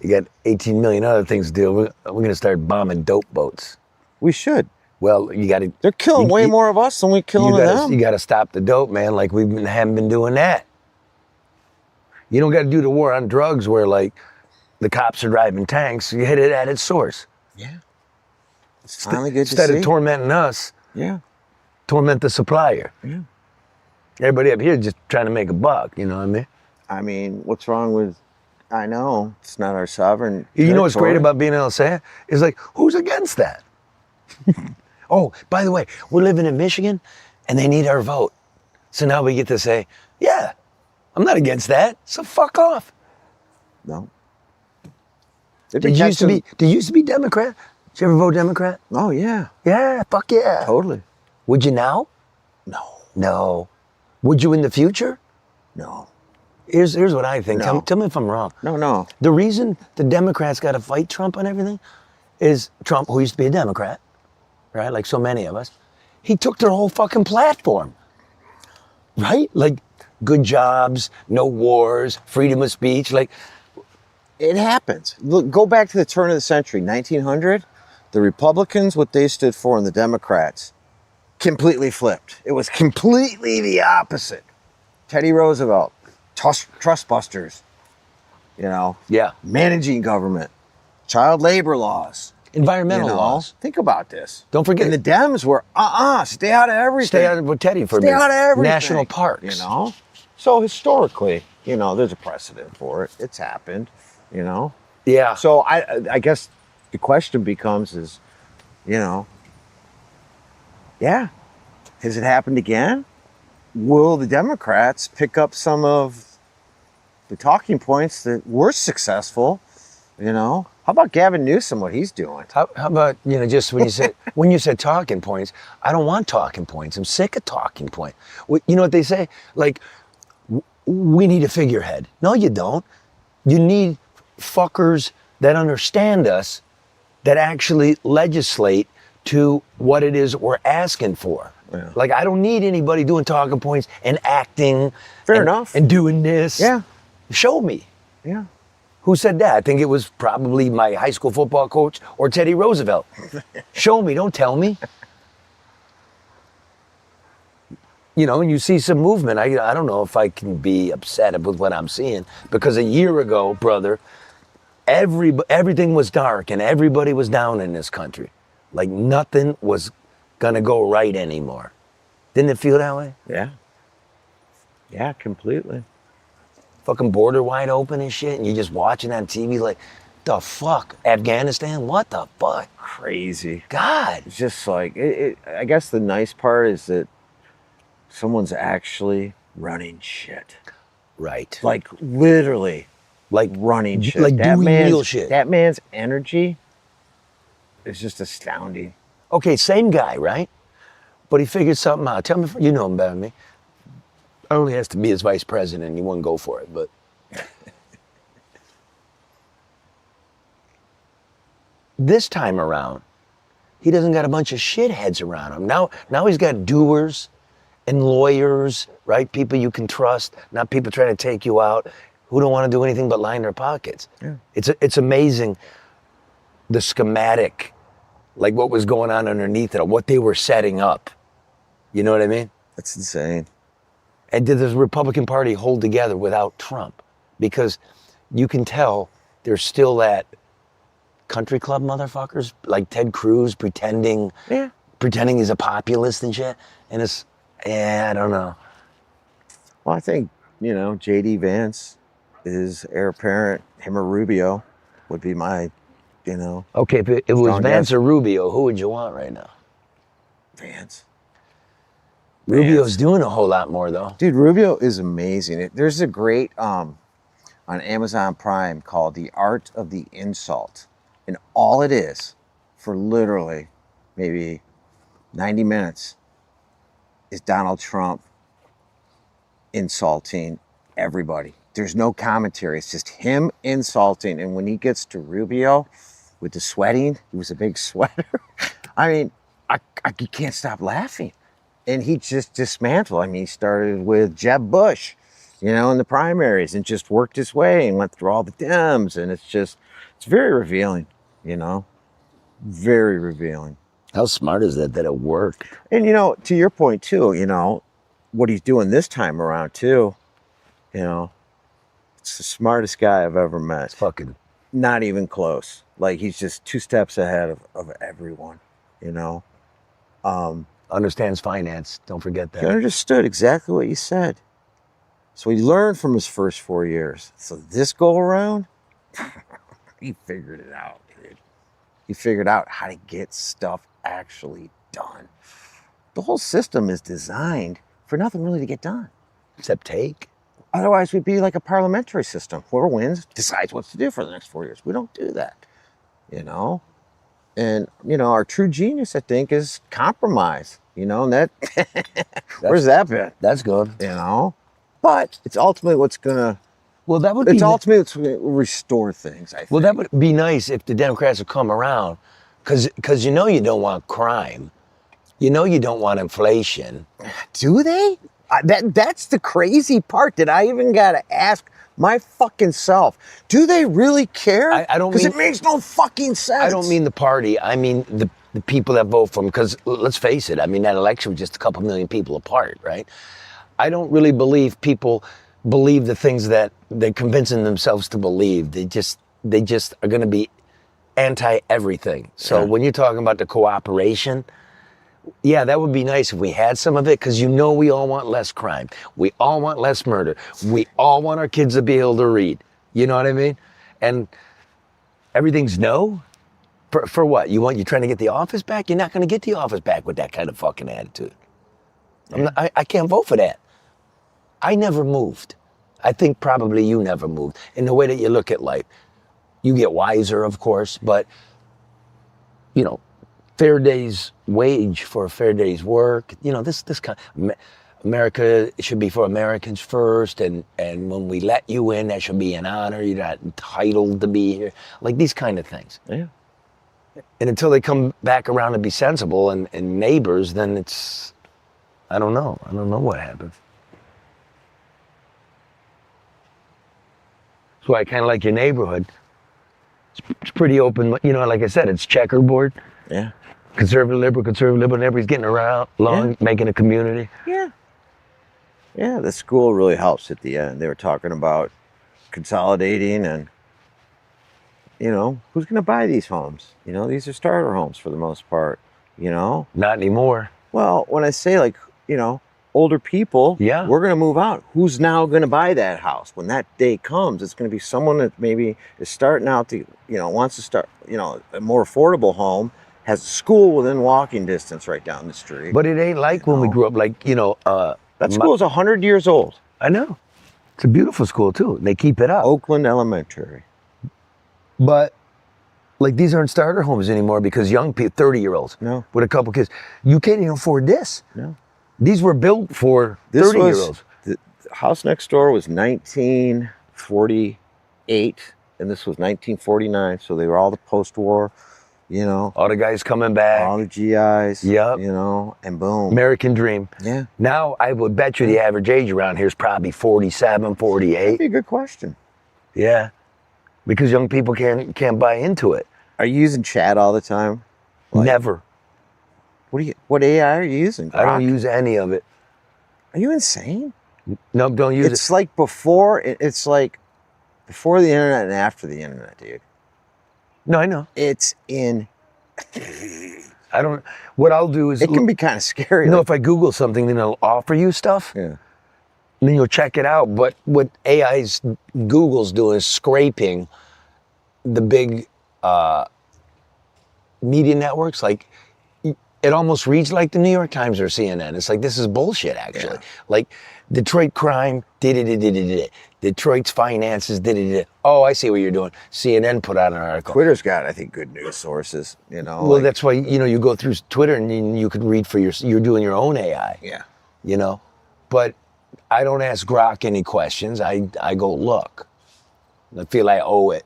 got 18 million other things to do. We're going to start bombing dope boats. We should. Well, you got to. They're killing way more of us than we killing them. You got to stop the dope, man. Like haven't been doing that. You don't got to do the war on drugs where like the cops are driving tanks. You hit it at its source. Yeah. It's finally good to see. Instead of tormenting us, yeah, torment the supplier. Yeah. Everybody up here just trying to make a buck. You know what I mean? I mean, what's wrong with? I know it's not our sovereign. You know what's great about being able to say it? Is like, who's against that? Oh, by the way, we're living in Michigan, and they need our vote. So now we get to say, yeah, I'm not against that. So fuck off. No. Did you used to be Democrat? Did you ever vote Democrat? Oh yeah. Yeah, fuck yeah. Totally. Would you now? No. No. Would you in the future? No. Here's what I think. No. Tell me if I'm wrong. No. The reason the Democrats got to fight Trump on everything is Trump, who used to be a Democrat, right? Like so many of us, he took their whole fucking platform, right? Like good jobs, no wars, freedom of speech. Like it happens. Look, go back to the turn of the century, 1900. The Republicans, what they stood for, and the Democrats, completely flipped. It was completely the opposite. Teddy Roosevelt, trust busters, you know. Yeah. Managing government, child labor laws. Environmental laws. Think about this. Don't forget. And the Dems were, stay out of everything. Stay out of with Teddy for a Stay minute. out of everything. National parks. You know? So historically, you know, there's a precedent for it. It's happened, you know? Yeah. So I guess the question becomes is, you know, yeah, has it happened again? Will the Democrats pick up some of the talking points that were successful, you know? How about Gavin Newsom, what he's doing? How about, you know, just when you said talking points, I don't want talking points. I'm sick of talking points. You know what they say? Like, we need a figurehead. No, you don't. You need fuckers that understand us, that actually legislate to what it is we're asking for. Yeah. Like, I don't need anybody doing talking points and acting. Fair enough. And doing this. Yeah. Show me. Yeah. Who said that? I think it was probably my high school football coach or Teddy Roosevelt. Show me, don't tell me. You know, and you see some movement. I don't know if I can be upset with what I'm seeing, because a year ago, brother, everything was dark and everybody was down in this country. Like nothing was gonna go right anymore. Didn't it feel that way? Yeah. Yeah, completely. Fucking border wide open and shit, and you're just watching on TV like, the fuck? Afghanistan? What the fuck? Crazy. God. It's just like, I guess the nice part is that someone's actually running shit. Right. Like literally, like running shit. Like doing real shit. That man's energy is just astounding. Okay, same guy, right? But he figured something out. Tell me, you know him better than me. Only has to be his vice president and he wouldn't go for it, but. This time around, he doesn't got a bunch of shitheads around him. Now he's got doers and lawyers, right? People you can trust, not people trying to take you out, who don't want to do anything but line their pockets. Yeah. It's amazing, the schematic, like what was going on underneath it, what they were setting up. You know what I mean? That's insane. And did the Republican Party hold together without Trump? Because you can tell there's still that country club motherfuckers, like Ted Cruz pretending he's a populist and shit. And it's, I don't know. Well, I think, you know, J.D. Vance is heir apparent. Him or Rubio would be my, you know. Okay, if it was Vance or Rubio, who would you want right now? Vance. Rubio's doing a whole lot more, though. Dude, Rubio is amazing. There's a great, on Amazon Prime called The Art of the Insult. And all it is, for literally maybe 90 minutes is Donald Trump insulting everybody. There's no commentary. It's just him insulting. And when he gets to Rubio with the sweating, he was a big sweater. I mean, I you can't stop laughing. And he just dismantled. I mean, he started with Jeb Bush, you know, in the primaries and just worked his way and went through all the Dems. And it's very revealing, you know, very revealing. How smart is that it worked? And, you know, to your point too, you know, what he's doing this time around too, you know, it's the smartest guy I've ever met. It's fucking not even close. Like he's just 2 steps ahead of everyone, you know. Understands finance. Don't forget that. He understood exactly what you said. So he learned from his first 4 years. So this go around, he figured it out, dude. He figured out how to get stuff actually done. The whole system is designed for nothing really to get done. Except take. Otherwise, we'd be like a parliamentary system. Whoever wins decides what to do for the next 4 years. We don't do that, you know? And, you know, our true genius, I think, is compromise, you know? And that, where's that been? That's good. You know? But it's ultimately what's going to, Well, that would be it's ultimately what's going to restore things, I think. Well, that would be nice if the Democrats would come around, because you know you don't want crime, you know you don't want inflation. Do they? That's the crazy part that I even got to ask my fucking self. Do they really care? I don't Because mean- it makes no fucking sense. I don't mean the party. I mean the people that vote for them. Because let's face it. I mean that election was just a couple million people apart, right? I don't really believe people believe the things that they're convincing themselves to believe. They just are going to be anti everything. So when you're talking about the cooperation. Yeah, that would be nice if we had some of it, because you know we all want less crime. We all want less murder. We all want our kids to be able to read. You know what I mean? And everything's no? For what? You're trying to get the office back? You're not going to get the office back with that kind of fucking attitude. I can't vote for that. I never moved. I think probably you never moved. In the way that you look at life. You get wiser, of course, but, you know, fair day's wage for a fair day's work. You know, this kind of, America should be for Americans first, and when we let you in, that should be an honor. You're not entitled to be here. Like these kind of things. Yeah. And until they come back around and be sensible and neighbors, then it's, I don't know. I don't know what happens. So I kind of like your neighborhood. It's pretty open. You know, like I said, it's checkerboard. Yeah. Conservative, liberal, and everybody's getting around, making a community. Yeah. Yeah, the school really helps at the end. They were talking about consolidating and, you know, who's going to buy these homes? You know, these are starter homes for the most part, you know? Not anymore. Well, when I say like, you know, older people, Yeah. we're going to move out. Who's now going to buy that house? When that day comes, it's going to be someone that maybe is starting out to, you know, wants to start, you know, a more affordable home, has a school within walking distance right down the street. But it ain't like when we grew up, like, you know. That school is 100 years old. I know. It's a beautiful school, too. They keep it up. Oakland Elementary. But, like, these aren't starter homes anymore because young people, 30-year-olds, No. with a couple kids, you can't even afford this. No. These were built for This 30-year-olds. was, the house next door was 1948, and this was 1949, so they were all the post-war, you know. All the guys coming back. All the GIs, Yep. you know, and boom. American dream. Yeah. Now, I would bet you the average age around here is probably 47, 48. That'd be a good question. Yeah. Because young people can't buy into it. Are you using chat all the time? Like, Never. What AI are you using? I don't Grok? use any of it. Are you insane? No, don't use It's like it's like before the internet and after the internet, dude. it. No, I know. It's in. I don't. What I'll do is, It can be kind of scary. you know, like- if I Google something, then it'll offer you stuff. yeah. And then you'll check it out. But what AI's Google's doing is scraping the big media networks. Like, it almost reads like the New York Times or CNN. It's like, this is bullshit, actually. Like, Detroit crime, Detroit's finances, Oh, I see what you're doing. CNN put out an article. Twitter's got, I think, good news sources, you know. Well, that's why, you know, you go through Twitter and you can read for you're doing your own AI. Yeah. You know? But I don't ask Grok any questions. I go look. I feel I owe it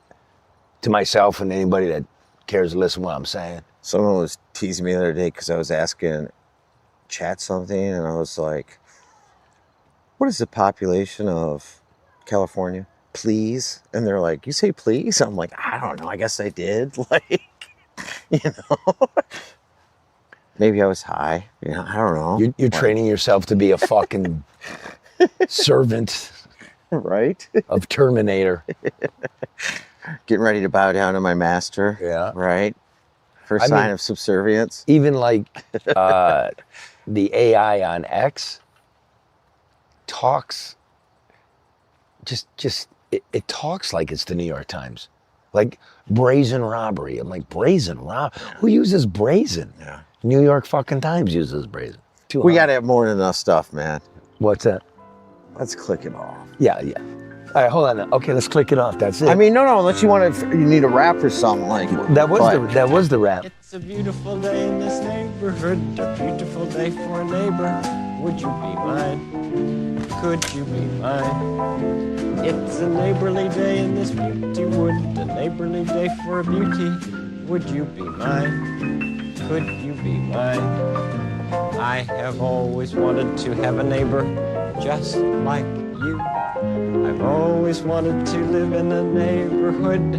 to myself and anybody that cares to listen to what I'm saying. Someone was teasing me the other day because I was asking chat something, and I was like, what is the population of California? Please? And they're like, you say please? I'm like, I don't know. I guess I did. Like, you know, maybe I was high. You know, I don't know. You're training yourself to be a fucking servant right? of Terminator. Getting ready to bow down to my master. Yeah. Right? First sign of subservience. Even like the AI on X talks, it talks like it's the New York Times. Like brazen robbery. I'm like, brazen robbery? Who uses brazen? Yeah. New York fucking Times uses brazen. We got to have more than enough stuff, man. What's that? Let's click it off. Yeah. All right, hold on. Okay, let's click it off. That's it. I mean, no, unless you want to, you need a rap or something like that was the rap. It's a beautiful day in this neighborhood, a beautiful day for a neighbor. Would you be mine? Could you be mine? It's a neighborly day in this beauty wood, a neighborly day for a beauty. Would you be mine? Could you be mine? I have always wanted to have a neighbor just like you. I've always wanted to live in a neighborhood